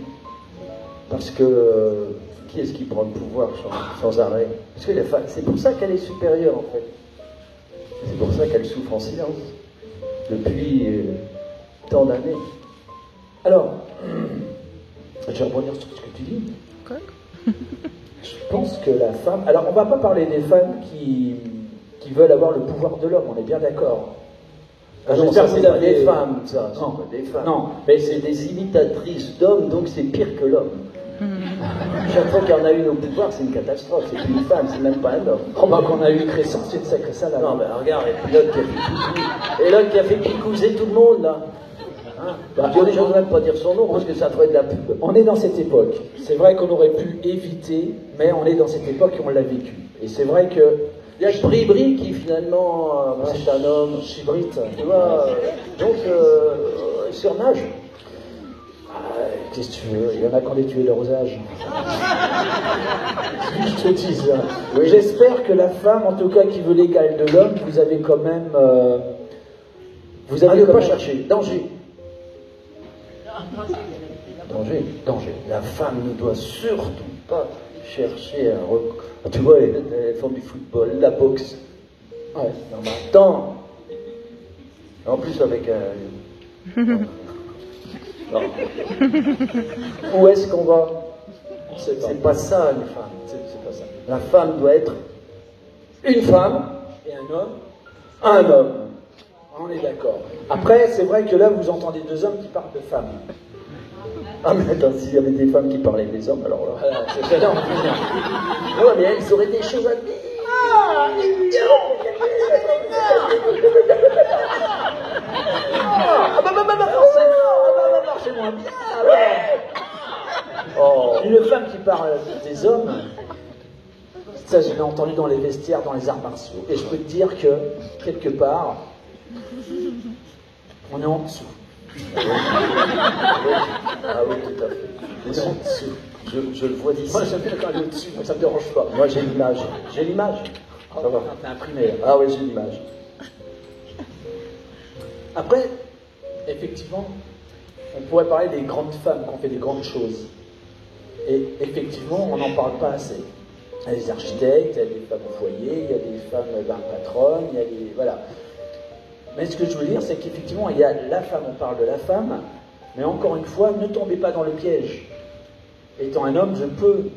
Parce que qui est-ce qui prend le pouvoir sans arrêt? Parce que la femme, c'est pour ça qu'elle est supérieure, en fait. C'est pour ça qu'elle souffre en silence depuis tant d'années. Alors, je vais rebondir sur ce que tu dis. Je pense que la femme... Alors, on ne va pas parler des femmes qui veulent avoir le pouvoir de l'homme, on est bien d'accord. Ah non, ça, c'est pas des femmes, ça. Non, pas des femmes. Non, mais c'est des imitatrices d'hommes, donc c'est pire que l'homme. Chaque fois qu'il y en a une au pouvoir, c'est une catastrophe. C'est une femme, c'est même pas un homme. Oh, bah, qu'on a eu Crescent, c'est une sacrée salade. Non, mais regarde, et puis l'autre qui a fait picouser tout le monde, là. Hein, bah, je n'ose même pas dire son nom, parce que ça ferait de la pub. On est dans cette époque. C'est vrai qu'on aurait pu éviter, mais on est dans cette époque et on l'a vécu. Et c'est vrai que... Il y a Bribri qui, finalement, c'est un homme. Chibrite. Tu vois, donc, il surnage. Qu'est-ce que tu veux? Il y en a qui ont tué leur âge. Je te dis ça. Oui. J'espère que la femme, en tout cas, qui veut l'égal de l'homme, vous avez quand même... vous avez ne quand pas même... chercher. Danger. Danger. La femme ne doit surtout pas chercher un recours. Tu vois, elles font du football, la boxe. Ouais. Non, mais attends. En plus, avec un... Non. Où est-ce qu'on va? C'est pas ça, une femme. C'est pas ça. La femme doit être une femme Et un homme, un homme. on est d'accord. Après, c'est vrai que là, vous entendez deux hommes qui parlent de femmes. Ah, mais attends, s'il y avait des femmes qui parlaient des hommes, alors là... Voilà, c'est non, Non, mais elles auraient des choses à dire. c'est moins bien. Oh. Une femme qui parle des hommes, ça je l'ai entendu dans les vestiaires, dans les arts martiaux. Et je peux te dire que, quelque part, on est en dessous. Ah oui, tout à fait. On est en dessous. Je le vois d'ici. Moi j'aime bien quand elle est au-dessus, donc ça me dérange pas. Moi, j'ai l'image. J'ai l'image. Ça va. T'as imprimé. Ah oui, j'ai l'image. Après, effectivement, on pourrait parler des grandes femmes qui ont fait des grandes choses. Et effectivement, on n'en parle pas assez. Il y a des architectes, il y a des femmes au foyer, il y a des femmes patronnes, il y a des... Voilà. Mais ce que je veux dire, c'est qu'effectivement, il y a la femme, on parle de la femme, mais encore une fois, ne tombez pas dans le piège. Étant un homme, on peut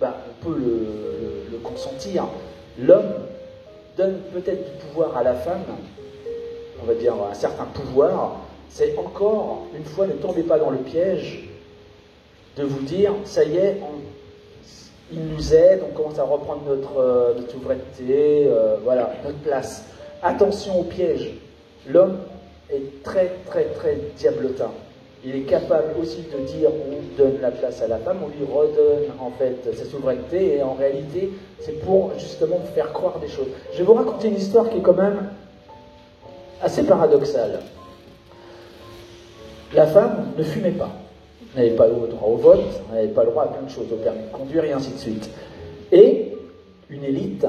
le consentir. L'homme donne peut-être du pouvoir à la femme, on va dire un certain pouvoir. C'est encore une fois, ne tombez pas dans le piège de vous dire, ça y est, il nous aide, on commence à reprendre notre souveraineté, voilà, notre place. Attention au piège. L'homme est très, très, très diablotin. Il est capable aussi de dire on donne la place à la femme, on lui redonne en fait sa souveraineté, et en réalité, c'est pour justement vous faire croire des choses. Je vais vous raconter une histoire qui est quand même assez paradoxale. La femme ne fumait pas. Elle n'avait pas le droit au vote, elle n'avait pas le droit à plein de choses, au permis de conduire et ainsi de suite. Et une élite,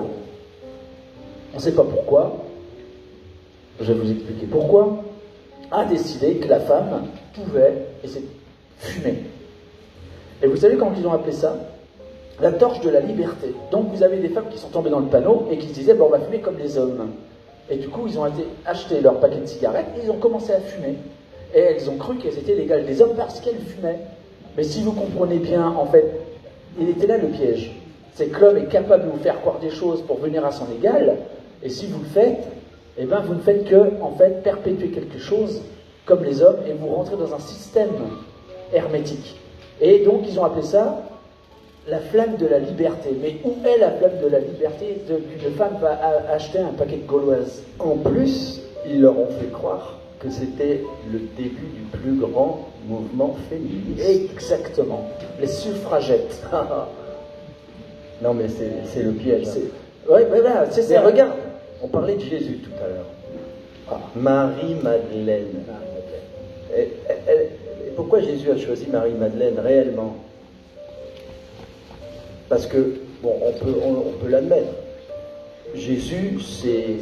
on ne sait pas pourquoi, je vais vous expliquer pourquoi, a décidé que la femme pouvait fumer. Et vous savez comment ils ont appelé ça? La torche de la liberté. Donc vous avez des femmes qui sont tombées dans le panneau et qui se disaient bon, on va fumer comme les hommes. Et du coup ils ont été acheter leur paquet de cigarettes et ils ont commencé à fumer. Et elles ont cru qu'elles étaient l'égale des hommes parce qu'elles fumaient. Mais si vous comprenez bien, en fait, il était là le piège. C'est que l'homme est capable de vous faire croire des choses pour venir à son égal, et si vous le faites, eh ben vous ne faites que, en fait, perpétuer quelque chose comme les hommes, et vous rentrez dans un système hermétique. Et donc, ils ont appelé ça la flamme de la liberté. Mais où est la flamme de la liberté qu'une femme va acheter un paquet de gauloises? En plus, ils leur ont fait croire que c'était le début du plus grand mouvement féministe. Exactement. Les suffragettes. Non, mais c'est le piège. Oui, voilà, c'est ça. Regarde, on parlait de Jésus tout à l'heure. Ah, Marie-Madeleine. Et pourquoi Jésus a choisi Marie-Madeleine réellement? Parce que, bon, on peut l'admettre. Jésus, c'est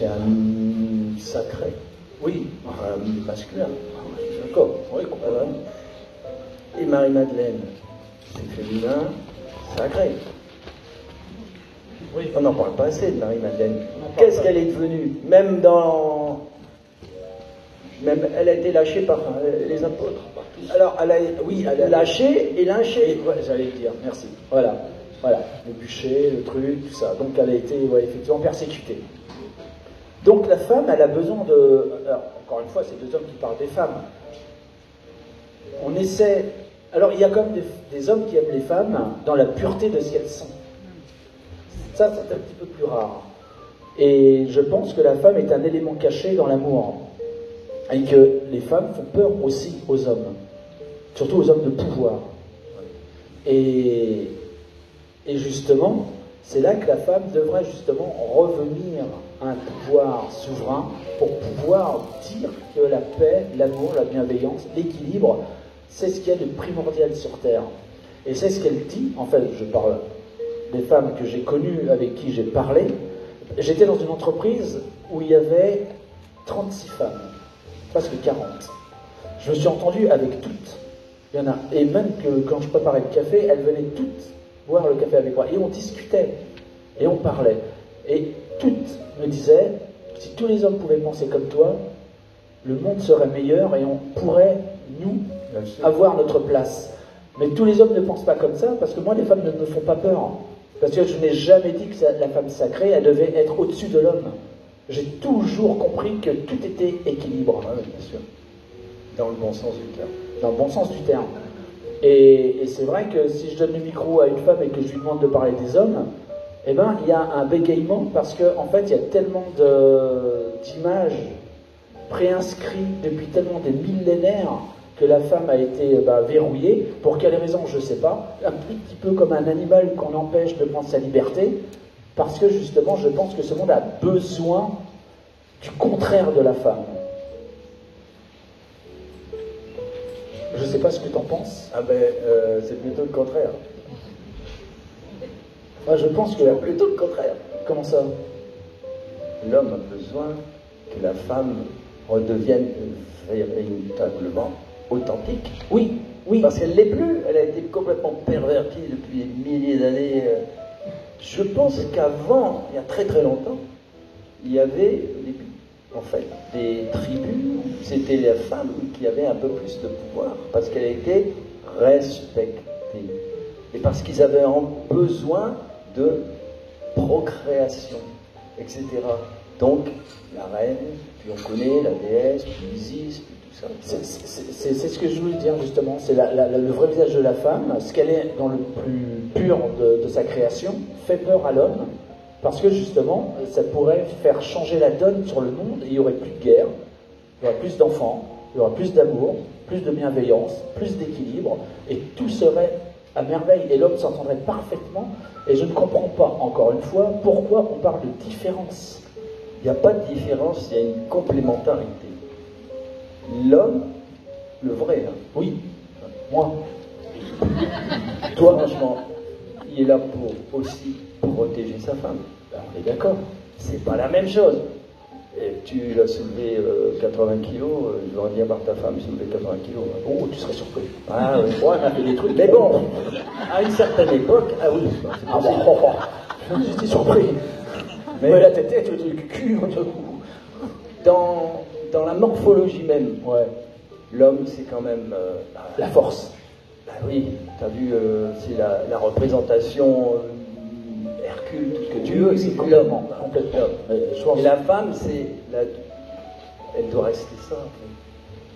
un sacré. Oui, un masculin. D'accord. Oui, complètement. Et Marie-Madeleine, c'est féminin, sacré. Oui. On n'en parle pas assez de Marie-Madeleine. Qu'est-ce qu'elle est devenue? Même elle a été lâchée par les apôtres. Alors, elle a lâchée et lynchée. Ouais, j'allais le dire, merci. Voilà, le bûcher, le truc, tout ça. Donc, elle a été effectivement persécutée. Donc, la femme, elle a besoin de... Alors, encore une fois, c'est deux hommes qui parlent des femmes. On essaie... Alors, il y a quand même des hommes qui aiment les femmes dans la pureté de ce qu'elles sont. Ça, c'est un petit peu plus rare. Et je pense que la femme est un élément caché dans l'amour. Et que les femmes font peur aussi aux hommes. Surtout aux hommes de pouvoir. Et justement, c'est là que la femme devrait justement revenir à un pouvoir souverain pour pouvoir dire que la paix, l'amour, la bienveillance, l'équilibre, c'est ce qu'il y a de primordial sur Terre. Et c'est ce qu'elle dit, en fait, je parle des femmes que j'ai connues, avec qui j'ai parlé. J'étais dans une entreprise où il y avait 36 femmes, presque 40. Je me suis entendu avec toutes. Il y en a. Et même que quand je préparais le café, elles venaient toutes boire le café avec moi. Et on discutait. Et on parlait. Et toutes me disaient, si tous les hommes pouvaient penser comme toi, le monde serait meilleur et on pourrait, nous, avoir notre place. Mais tous les hommes ne pensent pas comme ça, parce que moi, les femmes ne me font pas peur. Parce que je n'ai jamais dit que la femme sacrée, elle devait être au-dessus de l'homme. J'ai toujours compris que tout était équilibre. Ah oui, bien sûr. Dans le bon sens du terme. Dans le bon sens du terme. Et c'est vrai que si je donne le micro à une femme et que je lui demande de parler des hommes, eh ben, il y a un bégaiement parce qu'en fait, il y a tellement d'images préinscrites depuis tellement des millénaires que la femme a été verrouillée. Pour quelle raison, je ne sais pas. Un petit peu comme un animal qu'on empêche de prendre sa liberté, parce que justement, je pense que ce monde a besoin du contraire de la femme. Je ne sais pas ce que tu en penses. Ah ben, c'est plutôt le contraire. Moi, je pense que... C'est plutôt le contraire. Comment ça? L'homme a besoin que la femme redevienne véritablement authentique. Oui, oui. Parce qu'elle ne l'est plus. Elle a été complètement pervertie depuis des milliers d'années. Je pense qu'avant, il y a très très longtemps, il y avait en fait des tribus où c'était les femmes qui avaient un peu plus de pouvoir parce qu'elles étaient respectées et parce qu'ils avaient besoin de procréation, etc. Donc, la reine, puis on connaît la déesse, puis Isis, puis tout ça. C'est ce que je voulais dire justement, c'est le vrai visage de la femme, ce qu'elle est dans le plus pur de sa création, fait peur à l'homme, parce que justement, ça pourrait faire changer la donne sur le monde, et il n'y aurait plus de guerre, il y aurait plus d'enfants, il y aurait plus d'amour, plus de bienveillance, plus d'équilibre, et tout serait à merveille, et l'homme s'entendrait parfaitement, et je ne comprends pas, encore une fois, pourquoi on parle de différence. Il n'y a pas de différence, il y a une complémentarité. L'homme, le vrai, hein. Oui, moi. Toi, franchement, il est là pour aussi protéger sa femme. Ben, on est d'accord. C'est pas la même chose. Et tu as soulevé 80 kilos, je voudrais bien voir ta femme soulever 80 kilos. Oh, tu serais surpris. Ah oui, moi, on a fait des trucs. Mais bon, à une certaine époque, ah oui, c'est Ah possible. bon, j'étais surpris. Mais la tête, tu le cul. Dans la morphologie même, Ouais. l'homme, c'est quand même La force. bah oui, t'as vu, c'est la représentation Hercule, tout ce que tu veux, c'est complètement. complètement. Et la femme, elle doit rester ça.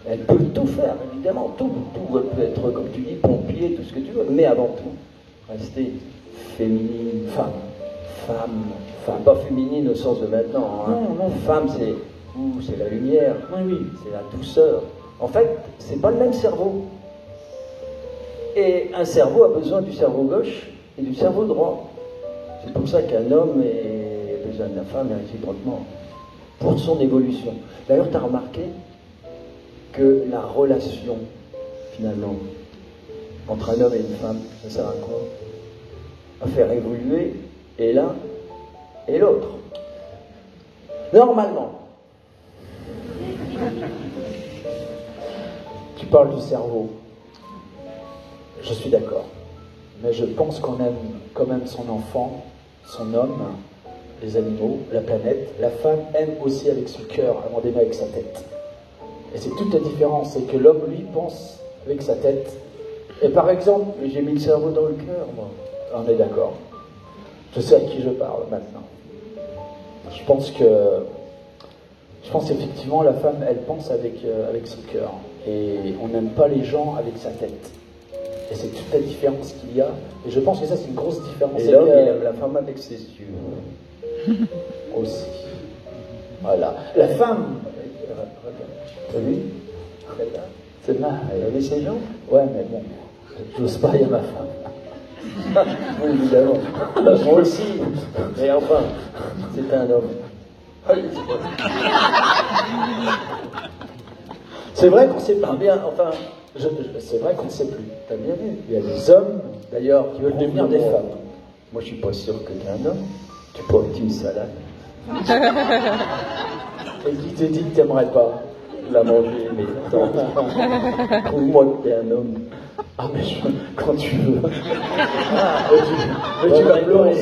Elle peut tout faire, évidemment, tout elle peut être, comme tu dis, pompier, tout ce que tu veux, mais avant tout, rester féminine, femme, pas féminine au sens de maintenant, hein. Non. Femme, c'est la lumière, Oui. c'est la douceur. En fait, c'est pas le même cerveau. Et un cerveau a besoin du cerveau gauche et du cerveau droit. C'est pour ça qu'un homme a besoin de la femme et réciproquement, pour son évolution. D'ailleurs, tu as remarqué que la relation, finalement, entre un homme et une femme, ça sert à quoi? À faire évoluer et l'un et l'autre. Normalement. Tu parles du cerveau. Je suis d'accord. Mais je pense qu'on aime quand même son enfant, son homme, les animaux, la planète. La femme aime aussi avec son cœur avant d'aimer avec sa tête. Et c'est toute la différence, c'est que l'homme, lui, pense avec sa tête. Et par exemple, Mais j'ai mis le cerveau dans le cœur, moi. on est d'accord. Je sais à qui je parle maintenant. Je pense effectivement la femme, elle pense avec son cœur. Et on n'aime pas les gens avec sa tête. Et c'est toute la différence qu'il y a. Et je pense que ça, c'est une grosse différence. Et l'homme, il aime la femme avec ses yeux. Aussi. Voilà. La femme, T'as vu? Celle-là, c'est ma. elle avait ses jambes. Ouais, mais bon, j'ose pas, il y a ma femme. Oui, évidemment. Moi aussi. Mais enfin, c'est un homme. C'est vrai qu'on sait pas. Ah bien, enfin, C'est vrai qu'on ne sait plus. t'as bien vu. Il y a des hommes, d'ailleurs, qui veulent devenir des Moi, femmes. Moi, je suis pas sûr que t'es un homme. Tu pourrais être une salade. Et qui te dit que t'aimerais pas La manger, mais attends. Trouve-moi que t'es un homme. Ah, mais quand tu veux. Mais tu vas pleurer.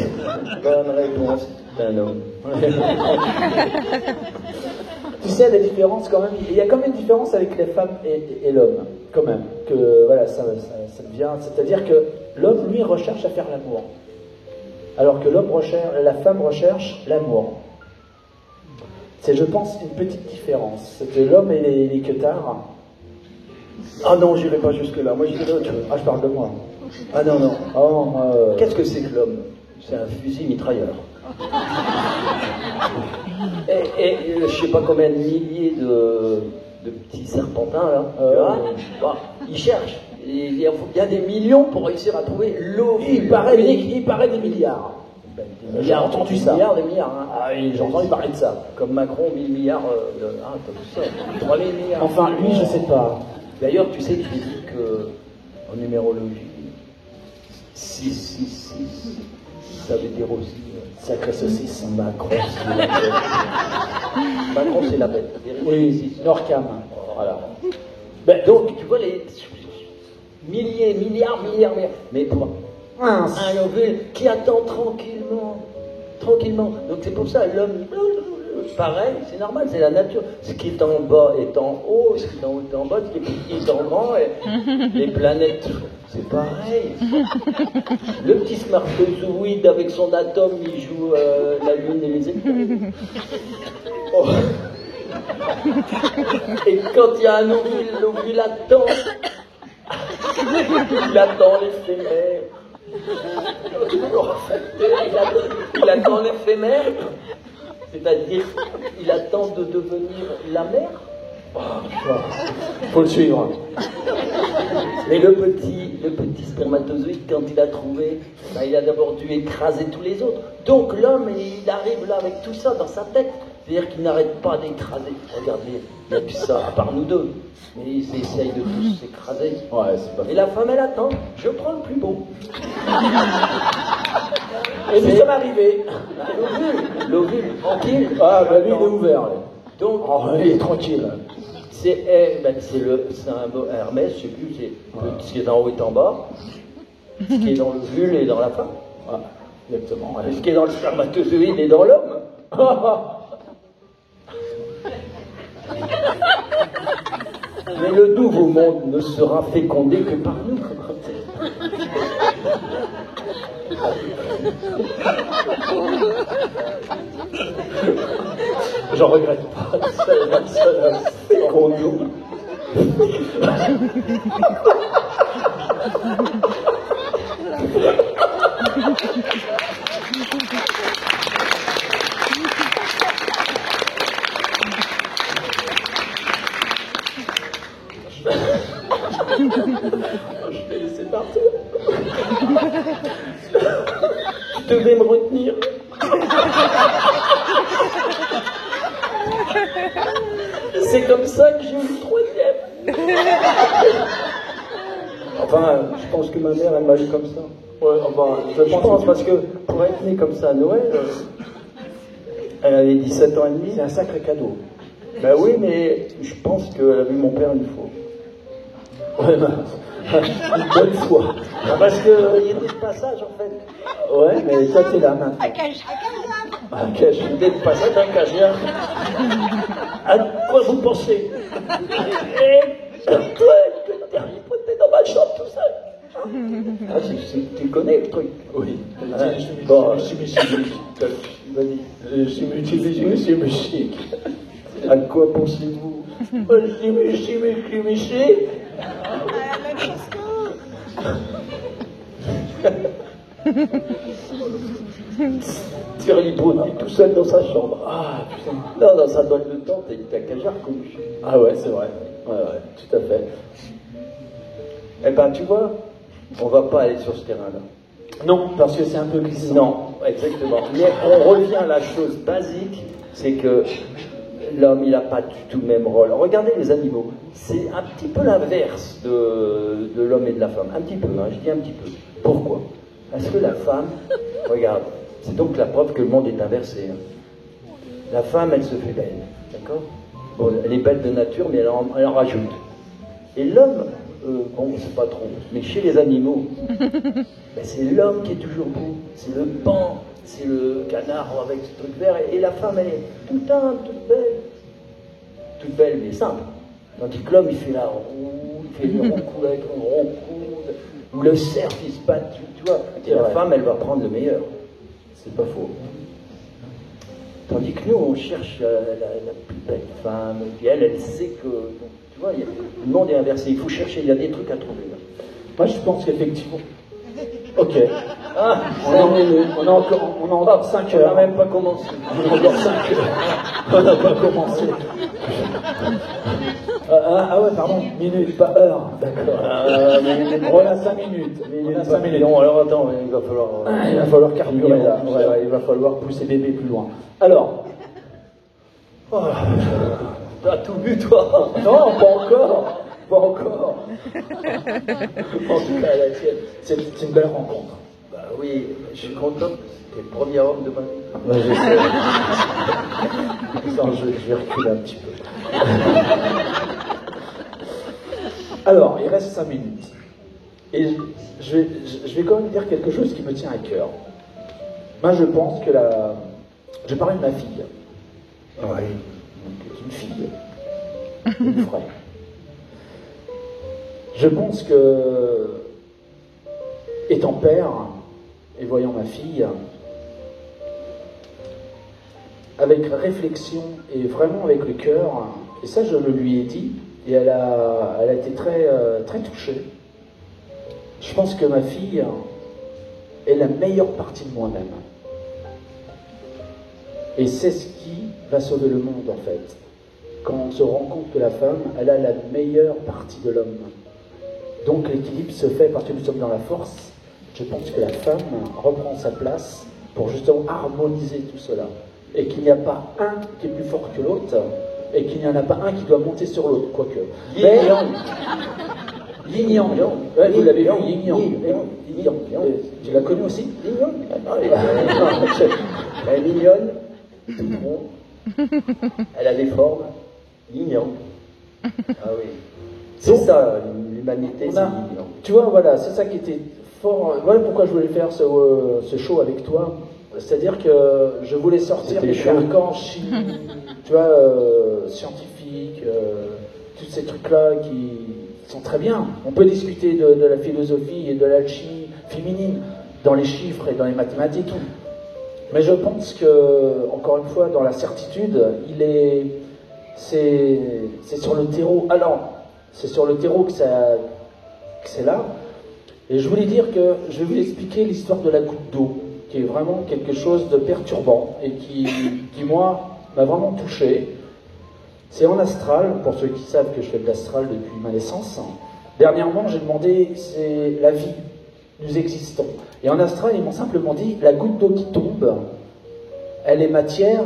Bonne réponse, t'es un homme. Tu sais, la différence quand même, il y a quand même une différence avec les femmes et l'homme, quand même. Que voilà, ça devient. C'est-à-dire que l'homme, lui, recherche à faire l'amour. Alors que la femme recherche l'amour. C'est, je pense, une petite différence. C'est que l'homme et les queutards. Ah non, j'irai pas jusque-là. Moi, j'irai autre chose. Ah, je parle de moi. Ah non, non. Oh, moi. Qu'est-ce que c'est que l'homme? C'est un fusil mitrailleur. Et je sais pas combien de milliers de petits serpentins, là. Tu vois? Bon, ils cherchent. Il y a des millions pour réussir à trouver l'eau. Il paraît des milliards. Ben, J'ai entendu ça. Des milliards, hein. Ah oui, j'ai entendu parler de ça. Comme Macron, 1000 milliards de... Ah, t'as vu ça? 3000 milliards. Enfin, lui, je sais pas. D'ailleurs, tu sais qu'il dit que, en numérologie, 666, ça veut dire aussi... Sacré saucisse. Macron, c'est la bête. Macron, c'est la bête. Oui, Norcam. Voilà. Ben, donc, tu vois, les milliers, milliards, mais pour un ovule qui attend tranquillement. Donc c'est pour ça, l'homme, pareil, c'est normal, c'est la nature. Ce qui est en bas est en haut, ce qui est en haut est en bas, ce qui est petit est en grand, et les planètes, c'est pareil. Le petit smartozoïde avec son atome, il joue la lune et les étoiles. Oh. Et quand il y a un ovule, l'ovule attend. Il attend l'éphémère. Il attend l'éphémère. C'est-à-dire, il attend de devenir la mère. Oh, faut le suivre. Mais le petit spermatozoïde, quand il a trouvé, ben, il a d'abord dû écraser tous les autres. Donc l'homme, il arrive là avec tout ça dans sa tête. C'est-à-dire qu'il n'arrête pas d'écraser. Regardez, il n'y a plus ça, à part nous deux. Mais ils essayent de tous s'écraser. Ouais, c'est pas. Et la femme, elle attend. Je prends le plus beau. Et nous sommes arrivés. L'ovule, tranquille. Ah, bah lui, il est ouvert. Là. Donc, il est tranquille. C'est un Hermès, je sais plus, c'est ce qui est en haut et en bas. Ce qui est dans l'ovule et dans la femme. Ah, exactement. Ouais. Ce qui est dans le spermatozoïde et dans l'homme. Mais le nouveau monde ne sera fécondé que par nous. J'en regrette pas. C'est fécondé. Je vais laisser partir. Je devais me retenir. C'est comme ça que j'ai eu le troisième. Enfin, je pense que ma mère, elle m'a eu comme ça. Ouais, enfin, je pense parce que pour être née comme ça à Noël, elle avait 17 ans et demi. C'est un sacré cadeau. Ben oui, mais je pense qu'elle a vu mon père une fois. Ouais, une bonne fois. Parce qu'il y a des passages en fait. Ouais, mais toi t'es là maintenant. Un cage. Des passages, un cageur. À quoi vous pensez? Et toi, t'es dans ma chambre tout seul. Ah, tu connais le truc? Oui. Bon, je suis musique. À quoi pensez-vous? Je suis musique. Thierry Bruni tout seul dans sa chambre. Ah putain. Non, ça doit être le temps, t'as qu'à dire comme. Ah ouais, c'est vrai. Ouais, tout à fait. Eh ben, tu vois, on va pas aller sur ce terrain-là. Non, parce que c'est un peu glissant. Non, exactement. Mais on revient à la chose basique, c'est que l'homme, il n'a pas du tout le même rôle. Regardez les animaux. C'est un petit peu l'inverse de l'homme et de la femme. Un petit peu, hein, je dis un petit peu. Pourquoi? Parce que la femme, regarde, c'est donc la preuve que le monde est inversé. Hein. La femme, elle se fait belle, d'accord? Bon, elle est belle de nature, mais elle en rajoute. Et l'homme, bon, c'est pas trop. Mais chez les animaux, ben, c'est l'homme qui est toujours beau. C'est le pan, c'est le canard avec ce truc vert. Et la femme, elle est toute belle. Toute belle, mais simple. Tandis que l'homme, il fait la roue, il fait le rond coude avec un rond coude, ou le cerf, il se bat, tu vois. Et la femme, elle va prendre le meilleur. C'est pas faux. Tandis que nous, on cherche la plus belle femme, et puis elle sait que, donc, tu vois, le monde est inversé, il faut chercher, il y a des trucs à trouver. Là. Moi, je pense qu'effectivement. Ok. Ah, on a encore 5 heures. On n'a même pas commencé. On a encore 5 heures. On n'a pas commencé. Ah ouais, pardon, minute, pas heure. D'accord. On a 5 minutes. On a 5 minutes. Non, alors attends, il va falloir carburer là. Ouais, il va falloir pousser bébé plus loin. Alors. Oh, t'as tout vu, toi? Non, pas encore. Pas encore. En tout cas, c'est une belle rencontre. Bah oui, je suis content. T'es le premier homme de ma vie. Ouais, je sais. Attends, je vais reculer un petit peu. Alors, il reste 5 minutes. Et je vais quand même dire quelque chose qui me tient à cœur. Moi, je pense que je parlais de ma fille. Oui, c'est une fille, une vraie. Je pense que, étant père, et voyant ma fille, avec réflexion et vraiment avec le cœur, et ça je le lui ai dit, et elle a été très, très touchée. Je pense que ma fille est la meilleure partie de moi-même. Et c'est ce qui va sauver le monde en fait. Quand on se rend compte que la femme, elle a la meilleure partie de l'homme. Donc l'équilibre se fait parce que nous sommes dans la force. Je pense que la femme reprend sa place pour justement harmoniser tout cela. Et qu'il n'y a pas un qui est plus fort que l'autre, et qu'il n'y en a pas un qui doit monter sur l'autre, quoique. Mais Yin Yang. Ouais, vous l'avez vu, Yin Yang. Yin Yang. Tu l'as connu aussi? Yin Yang. Elle est mignonne, tout rond. Elle a des formes. Yin Yang. Ah oui. C'est ça, l'humanité, c'est Yin Yang. Tu vois, voilà, c'est ça qui était fort. Voilà pourquoi je voulais faire ce show avec toi. C'est-à-dire que je voulais sortir des carcans chimiques, tu vois, scientifiques, tous ces trucs-là qui sont très bien. On peut discuter de la philosophie et de l'alchimie féminine dans les chiffres et dans les mathématiques. Mais je pense que, encore une fois, dans la certitude, c'est sur le terreau. Alors, c'est sur le terreau que c'est là. Et je voulais dire que je vais vous expliquer l'histoire de la goutte d'eau, qui est vraiment quelque chose de perturbant et qui moi, m'a vraiment touché. C'est en astral, pour ceux qui savent que je fais de l'astral depuis ma naissance. Dernièrement, j'ai demandé, c'est la vie, nous existons. Et en astral, ils m'ont simplement dit, la goutte d'eau qui tombe, elle est matière,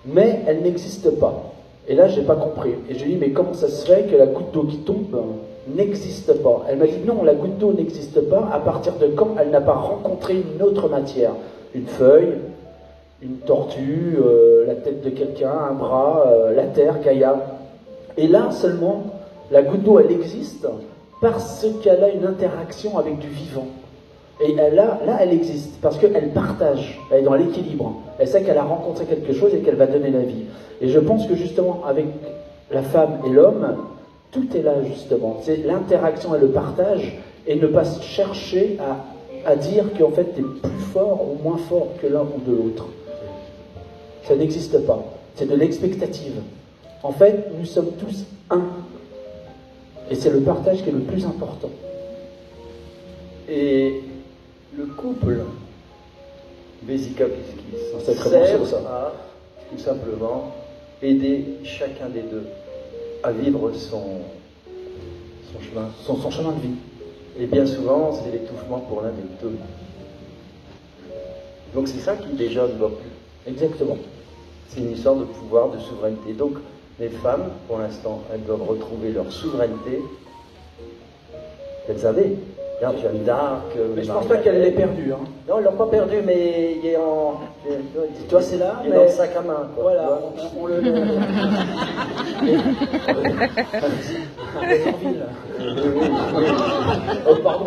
mais elle n'existe pas. Et là, j'ai pas compris. Et je lui ai dit, mais comment ça se fait que la goutte d'eau qui tombe n'existe pas? Elle m'a dit, non, la goutte d'eau n'existe pas à partir de quand elle n'a pas rencontré une autre matière. Une feuille, une tortue, la tête de quelqu'un, un bras, la terre, Gaïa. Et là, seulement, la goutte d'eau, elle existe parce qu'elle a une interaction avec du vivant. Et là, elle existe parce qu'elle partage, elle est dans l'équilibre. Elle sait qu'elle a rencontré quelque chose et qu'elle va donner la vie. Et je pense que justement, avec la femme et l'homme, tout est là justement. C'est l'interaction et le partage, et ne pas chercher à dire qu'en fait, tu es plus fort ou moins fort que l'un ou de l'autre. Ça n'existe pas. C'est de l'expectative. En fait, nous sommes tous un. Et c'est le partage qui est le plus important. Et le couple, Vesika Kiskis, sert à tout simplement aider chacun des deux à vivre son chemin. Son chemin de vie. Et bien souvent, c'est l'étouffement pour l'un des deux. Donc c'est ça qui déjà ne va plus. Exactement. C'est une histoire de pouvoir, de souveraineté. Donc les femmes, pour l'instant, elles doivent retrouver leur souveraineté qu'elles avaient. Regarde, Jeanne d'Arc. Mais je ne pense pas qu'elle l'ait perdue. Hein. Non, elle ne l'a pas perdue, mais il est en. Toi, c'est là. Il est dans le sac à main. Quoi, voilà, on le. En ville. Oh, pardon.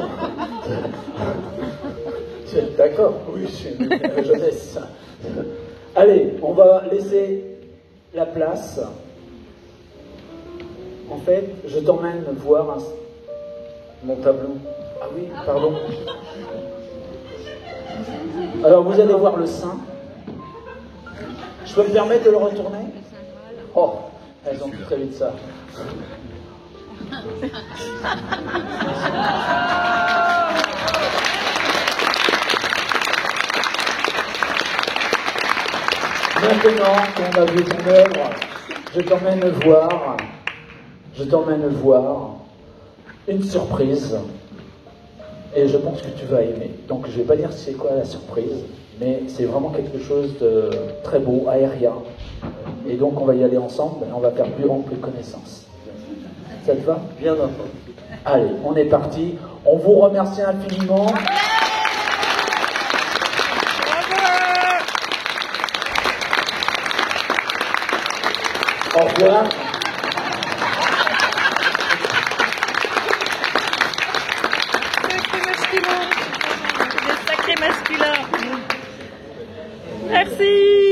D'accord, oui, c'est la jeunesse. Allez, on va laisser la place. En fait, je t'emmène voir mon tableau. Ah oui, pardon. Alors, vous allez voir le sein. Je peux me permettre de le retourner? Oh, elles ont très vite ça. Maintenant qu'on a vu ton œuvre, je t'emmène voir une surprise, et je pense que tu vas aimer. Donc je ne vais pas dire c'est quoi la surprise, mais c'est vraiment quelque chose de très beau, aérien, et donc on va y aller ensemble, et on va faire plus ample connaissance. Ça te va? Bien entendu. Allez, on est parti, on vous remercie infiniment. Au revoir. Sacré masculin. Merci.